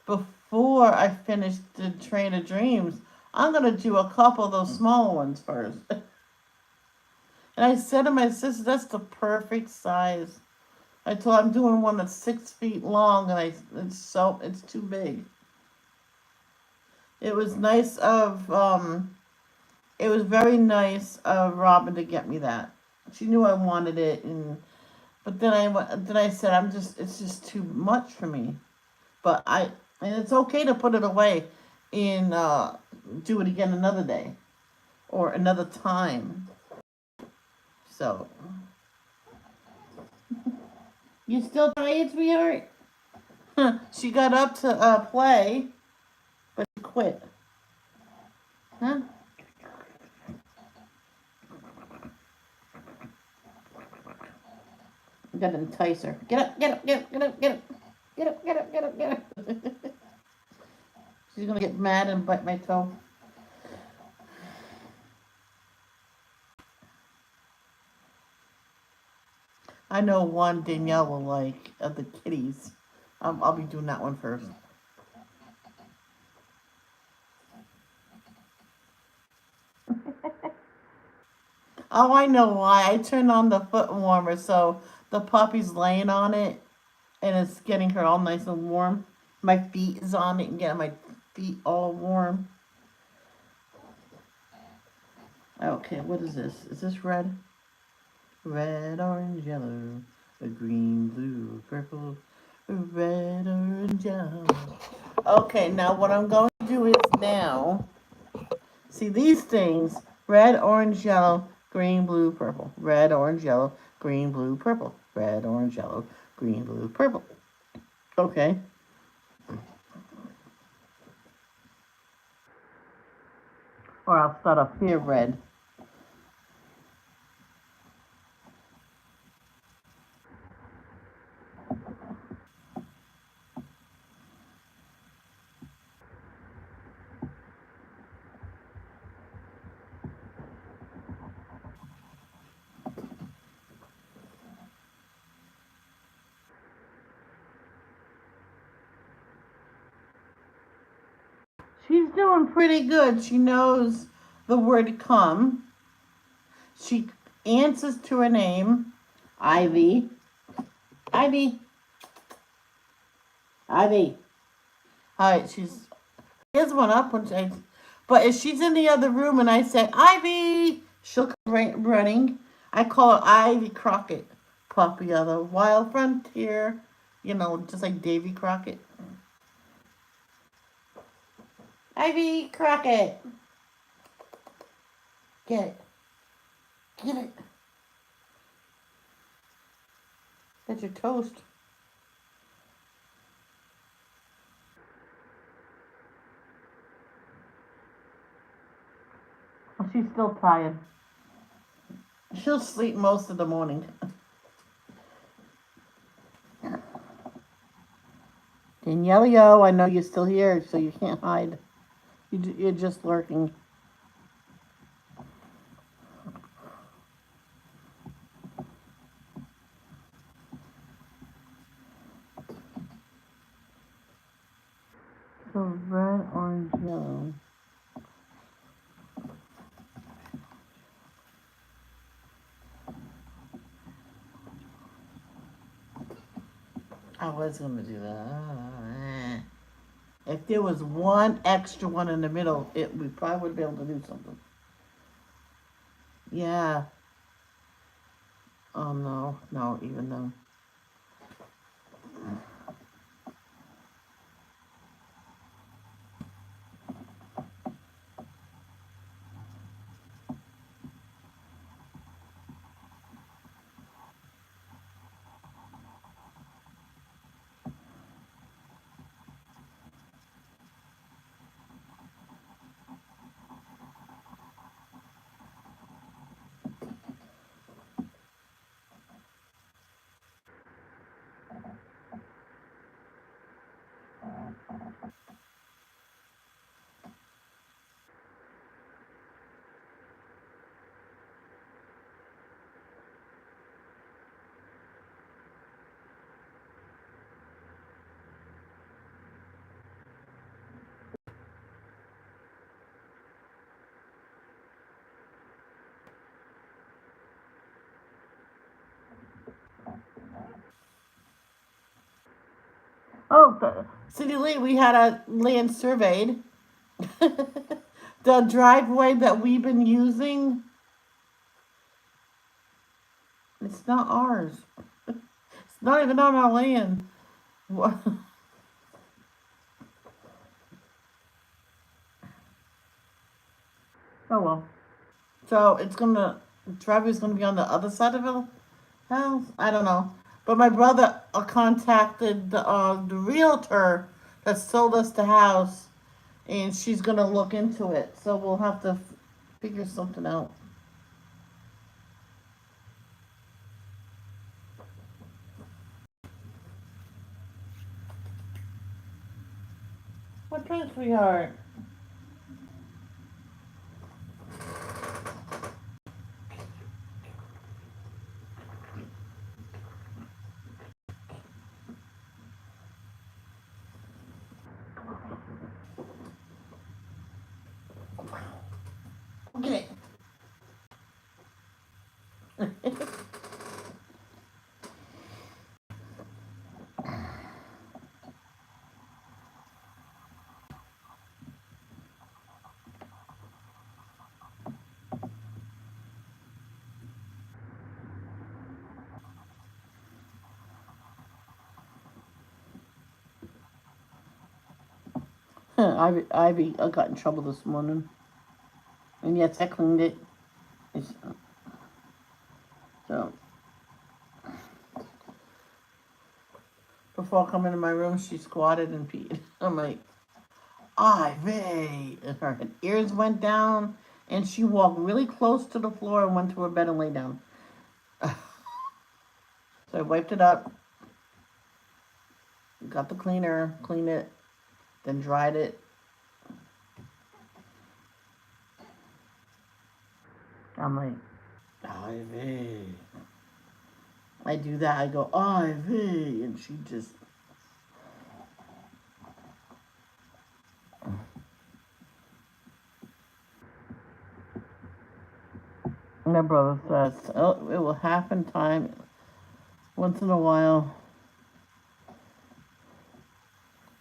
before I finish the Train of Dreams, I'm gonna do a couple of those smaller ones first. And I said to my sister, that's the perfect size. I told her I'm doing one that's 6 feet long, and it's too big. It was nice of it was very nice of Robin to get me that. She knew I wanted it, but then I said it's just too much for me. But and it's okay to put it away and do it again another day or another time. So you still tired, sweetheart? She got up to play, but she quit. Huh? You gotta entice her. Get up, get up, get up, get up, get up. Get up, get up, get up, get up. She's gonna get mad and bite my toe. I know one Danielle will like of the kitties. I'll be doing that one first. Oh, I know why. I turned on the foot warmer so the puppy's laying on it and it's getting her all nice and warm. My feet is on it and getting my feet all warm. Okay, what is this? Is this red? Red, orange, yellow, a green, blue, purple, red, orange, yellow. Okay, now what I'm going to do is now, see these things, red, orange, yellow, green, blue, purple, red, orange, yellow, green, blue, purple, red, orange, yellow, green, blue, purple. Okay. Or I'll start off here red. She's doing pretty good. She knows the word come. She answers to her name, Ivy. Ivy. Ivy. All right, here's one up when but if she's in the other room and I say Ivy, she'll come running. I call her Ivy Crockett, puppy of the wild frontier. Just like Davy Crockett. Ivy Crockett. Get it. Get it. That's your toast. Oh, she's still tired. She'll sleep most of the morning. Danielle, I know you're still here, so you can't hide. You're just lurking. So red, orange, yellow. I was gonna do that. If there was one extra one in the middle, we probably would be able to do something. Yeah. Oh no, no, even though. Oh, Cindy Lee, we had a land surveyed. The driveway that we've been using, it's not ours. It's not even on our land. What? Oh well. So driveway's gonna be on the other side of the house? I don't know. But my brother contacted the realtor that sold us the house, and she's gonna look into it. So we'll have to figure something out. What drink, sweetheart? Okay. Ivy got in trouble this morning. And yes, I cleaned it. So, before coming to my room, she squatted and peed. I'm like, Ivy! And her ears went down, and she walked really close to the floor and went to her bed and lay down. So I wiped it up, got the cleaner, cleaned it, then dried it. I'm like, Ivy. I do that, I go, Ivy, and she just. My brother says, oh, it will happen time once in a while.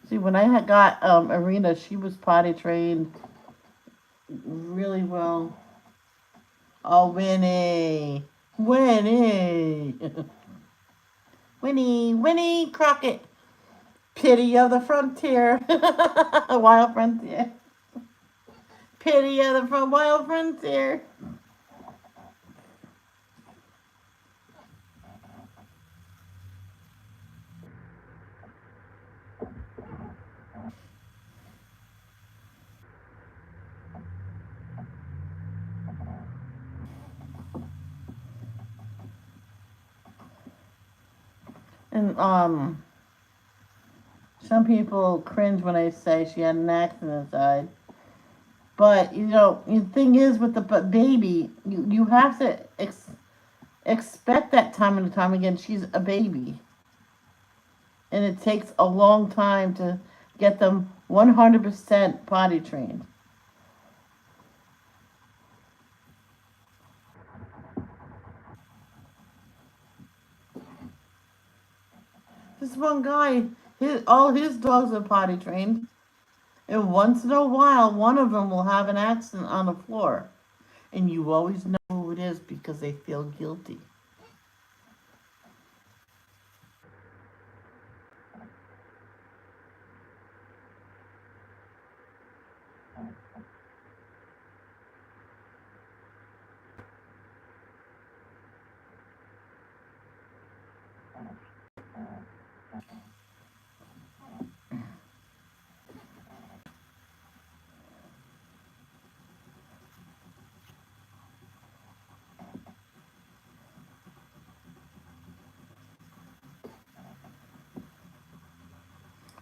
See, when I had got Arena, she was potty trained really well. Oh, Winnie. Winnie. Winnie Crockett. Pity of the frontier. Wild frontier. Pity of the wild frontier. And some people cringe when I say she had an accident inside. But the thing is with the baby, you have to expect that time and time again. She's a baby, and it takes a long time to get them 100% potty trained. This one guy, all his dogs are potty trained, and once in a while, one of them will have an accident on the floor, and you always know who it is because they feel guilty.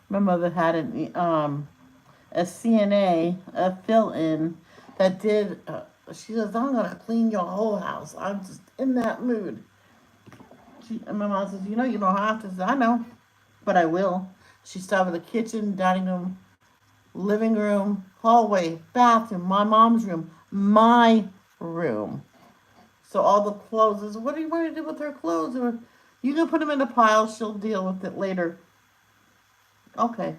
My mother had a CNA, a fill-in that did. She says, "I'm gonna clean your whole house. I'm just in that mood." And my mom says, you don't have to." I said, "I know, but I will." She started with the kitchen, dining room, living room, hallway, bathroom, my mom's room, my room. So all the clothes is, what do you want to do with her clothes? Or you can put them in a pile. She'll deal with it later. Okay.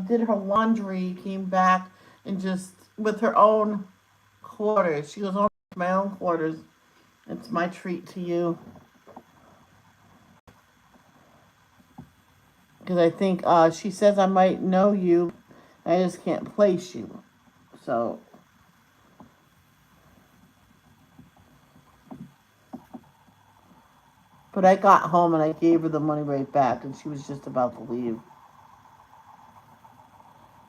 Did her laundry, came back, and just with her own quarters. She goes, "Oh, my own quarters. It's my treat to you." Because I think she says I might know you, I just can't place you. So, but I got home and I gave her the money right back, and she was just about to leave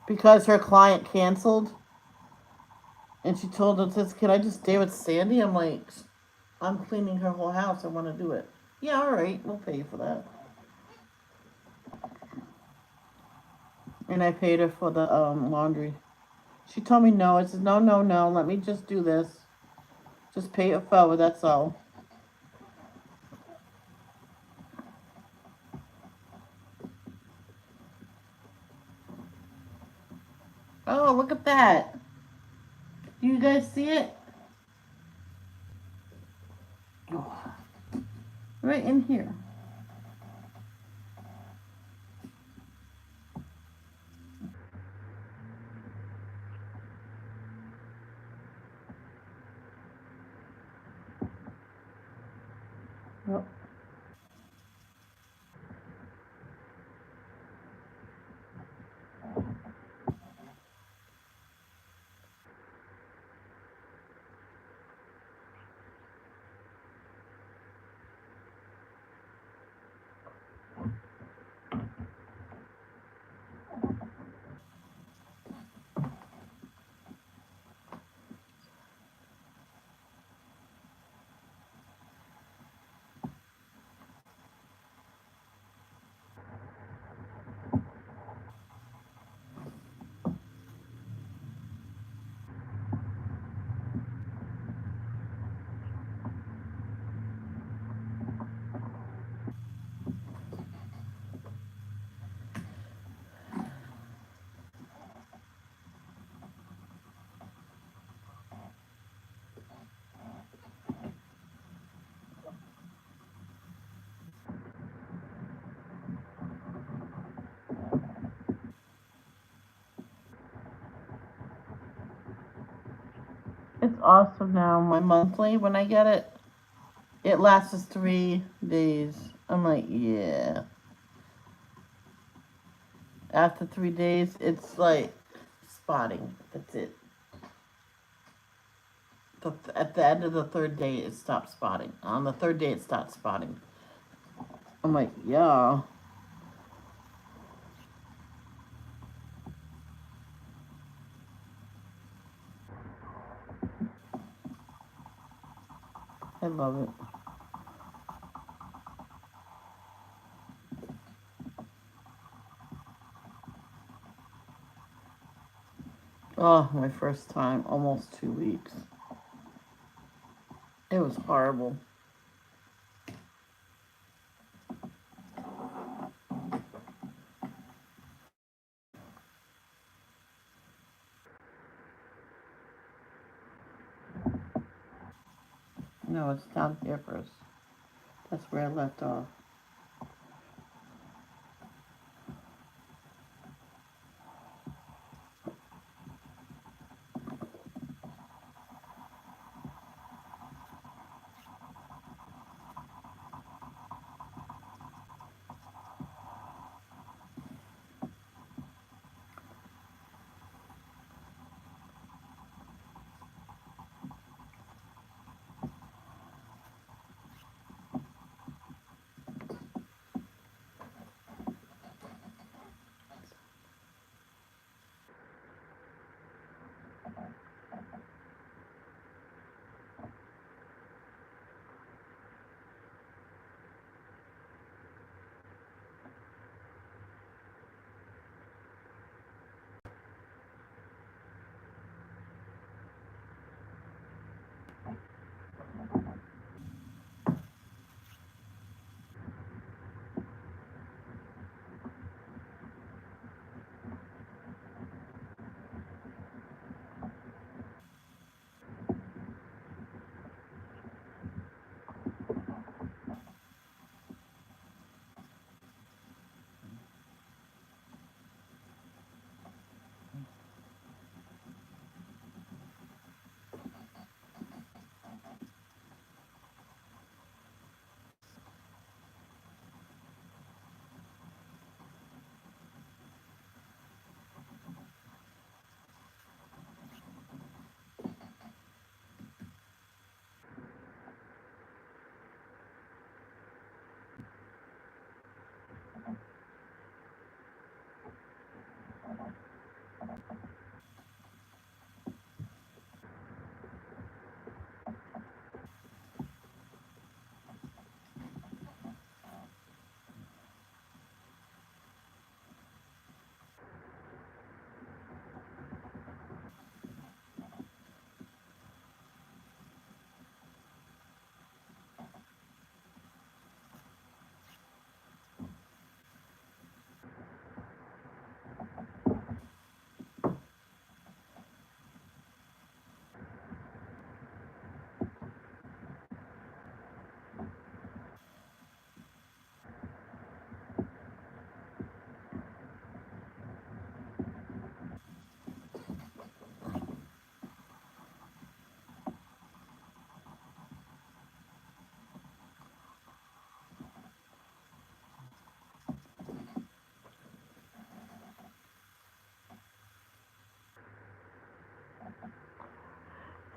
because her client canceled, and she told us, "Says, can I just stay with Sandy?" I'm like, "I'm cleaning her whole house. I want to do it." "Yeah, all right, we'll pay you for that." And I paid her for the laundry. She told me no. I said, "No, no, no. Let me just do this. Just pay it forward. That's all." Oh, look at that. Do you guys see it? Oh, right in here. Yep. It's awesome now. My monthly, when I get it, it lasts us 3 days. I'm like, yeah. After 3 days, it's like spotting. That's it. At the end of the third day, it stops spotting. On the third day, it starts spotting. I'm like, yeah. I love it. Oh, my first time, almost 2 weeks. It was horrible. No, it's down here first. That's where I left off.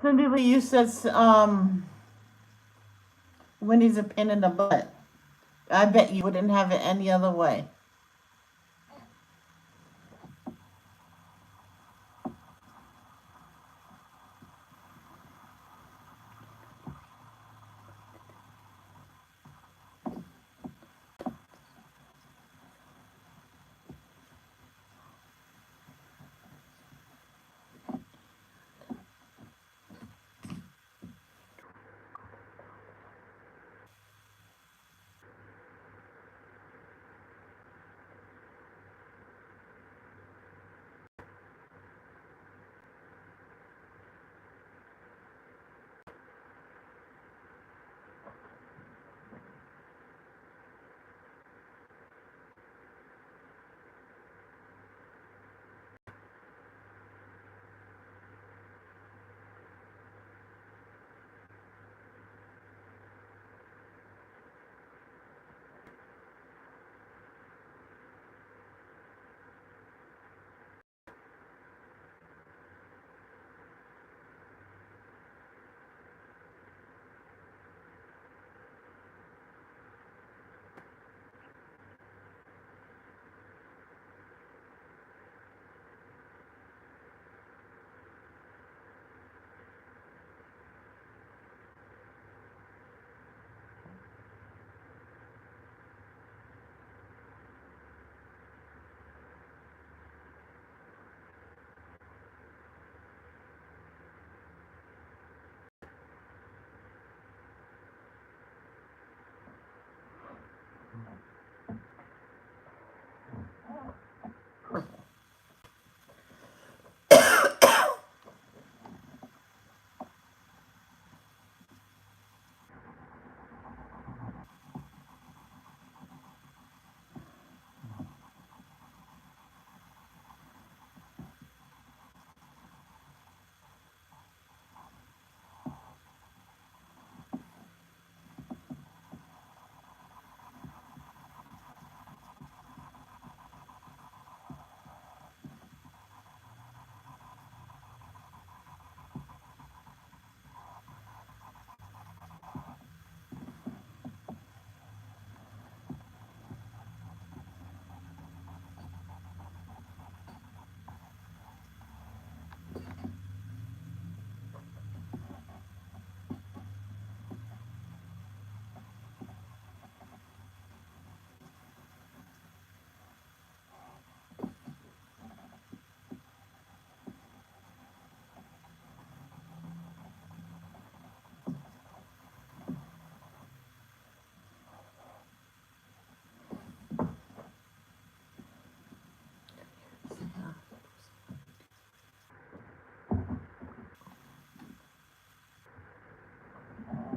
Cindy Lee, you said Winnie's a pain in the butt. I bet you wouldn't have it any other way.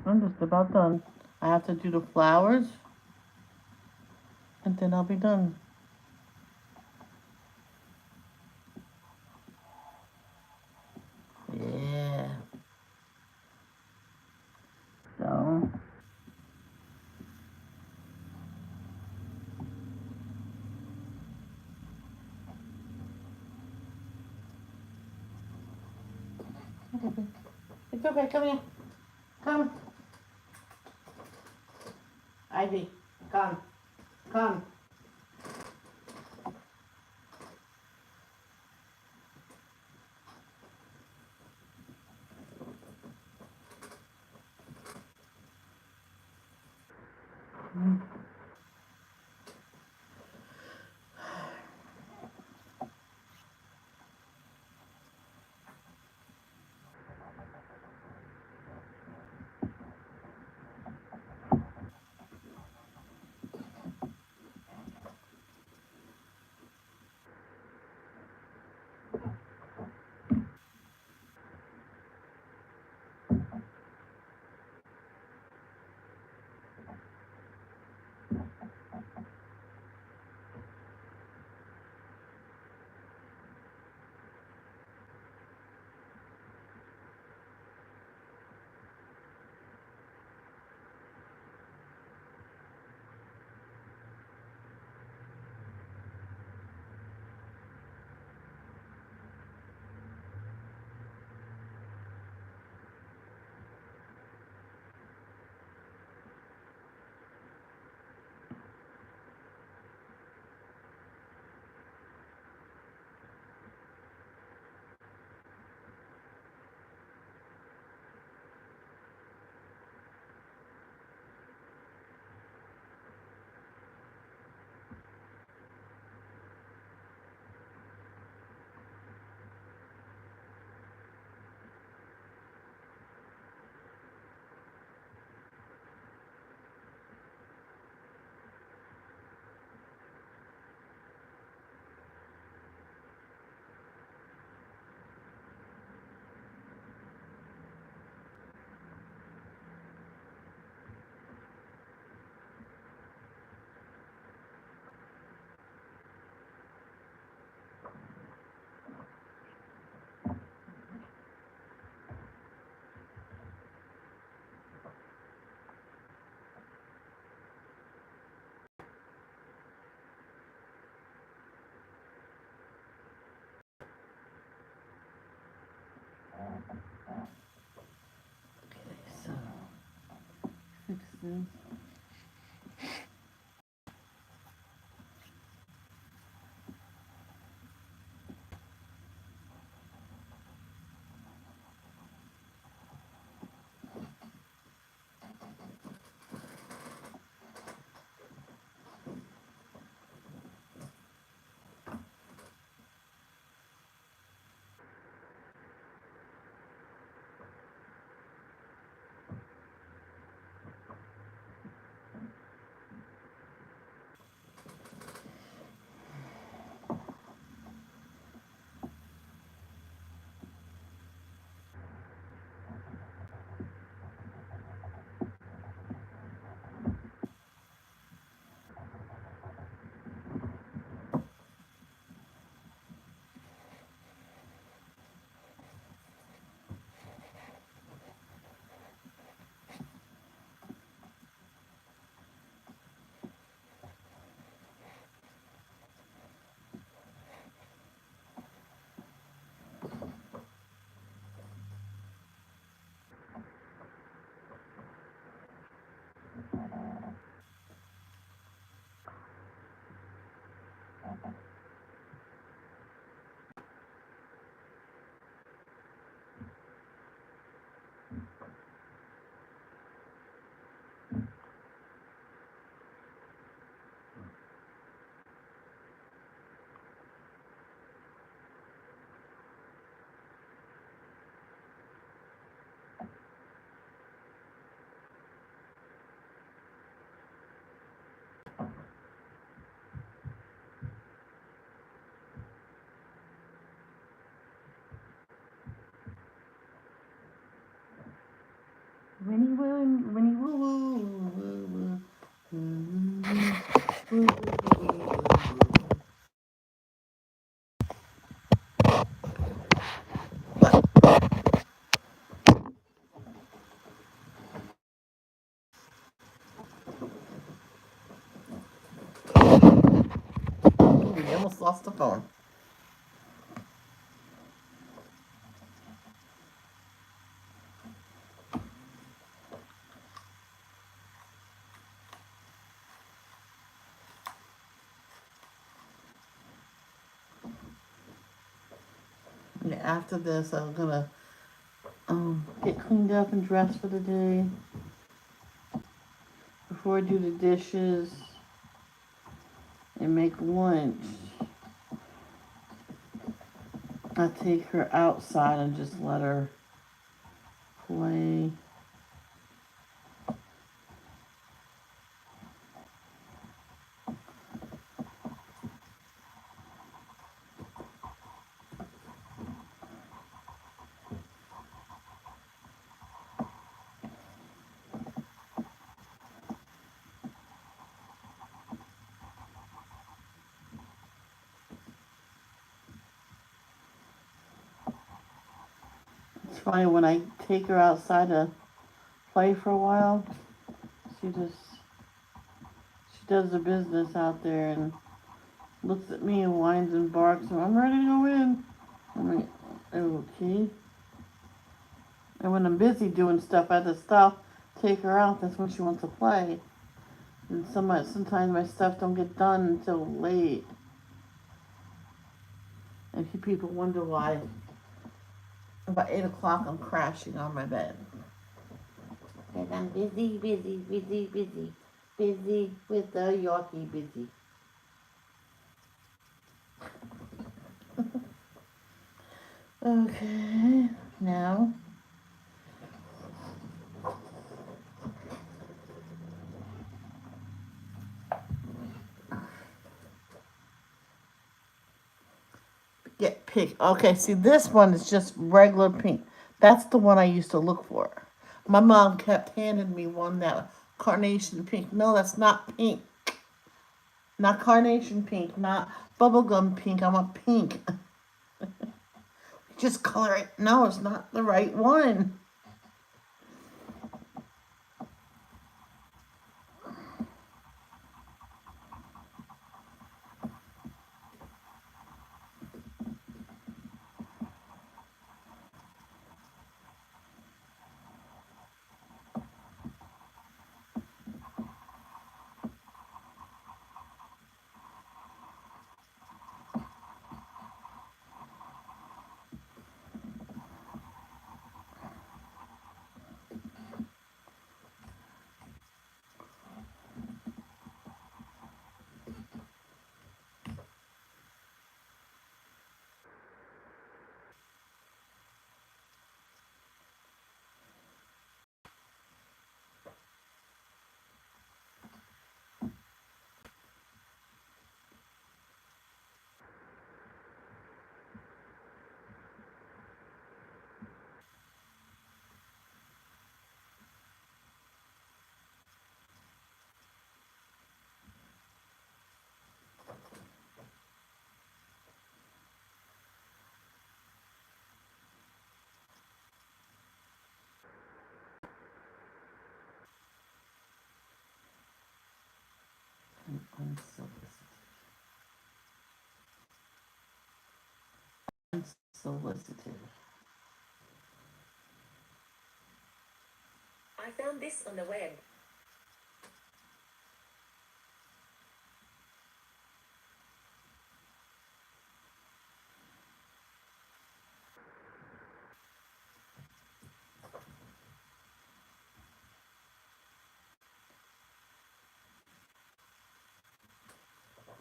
I'm just about done. I have to do the flowers, and then I'll be done. Yeah. So. It's okay, come here. Come. Ivy, come. Come. is. Winnie woo, Winnie woo woo woo woo woo woo woo woo. We almost lost the phone. Yeah, after this, I'm gonna get cleaned up and dressed for the day. Before I do the dishes and make lunch, I take her outside and just let her play. It's funny when I take her outside to play for a while, she does the business out there and looks at me and whines and barks and I'm ready to go in. I'm like, okay. And when I'm busy doing stuff, I have to stop, take her out. That's when she wants to play. And sometimes my stuff don't get done until late. And people wonder why about 8 o'clock I'm crashing on my bed. Because I'm busy with the Yorkie busy. Okay, now get pink. Okay, see this one is just regular pink. That's the one I used to look for. My mom kept handing me one that carnation pink. No, that's not pink. Not carnation pink, not bubblegum pink. I want pink. Just color it. No, it's not the right one. Solicited. I found this on the web.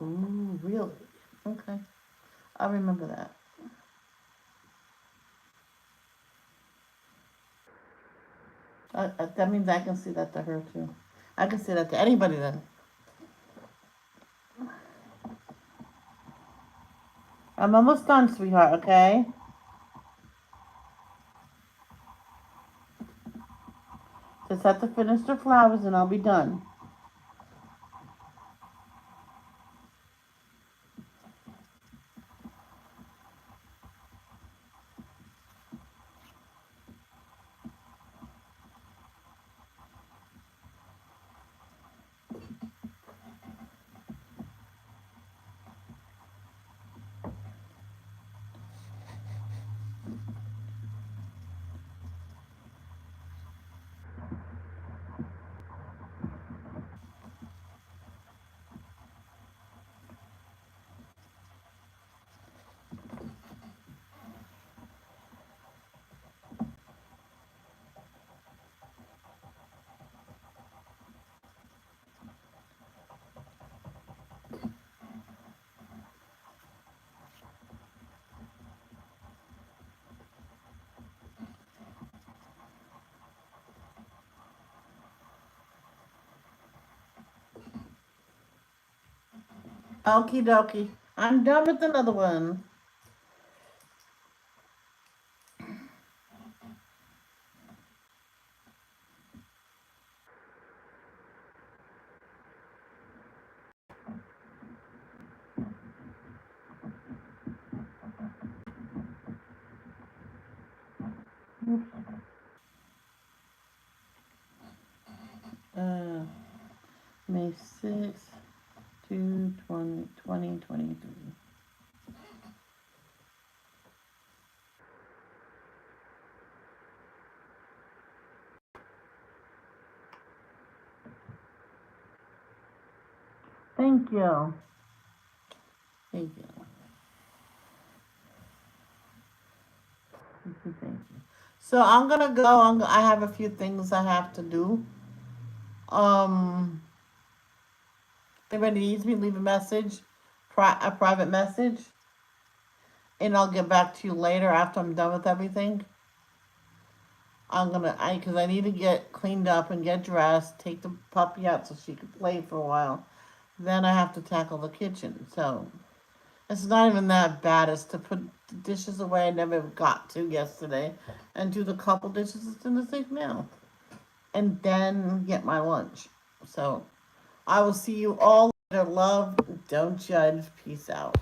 Ooh, really? Okay. I'll remember that. That means I can see that to her too. I can see that to anybody then. I'm almost done, sweetheart, okay? Just have to finish the flowers and I'll be done. Okie dokie. I'm done with another one. Uh, May 6th to 2023. Thank you. Thank you. Thank you. So I'm gonna go. I have a few things I have to do. If anybody needs me, leave a message, a private message, and I'll get back to you later after I'm done with everything. Because I need to get cleaned up and get dressed, take the puppy out so she can play for a while. Then I have to tackle the kitchen. So it's not even that bad. It's to put the dishes away I never got to yesterday and do the couple dishes that's in the sink now. And then get my lunch. So I will see you all later. Love, don't judge. Peace out.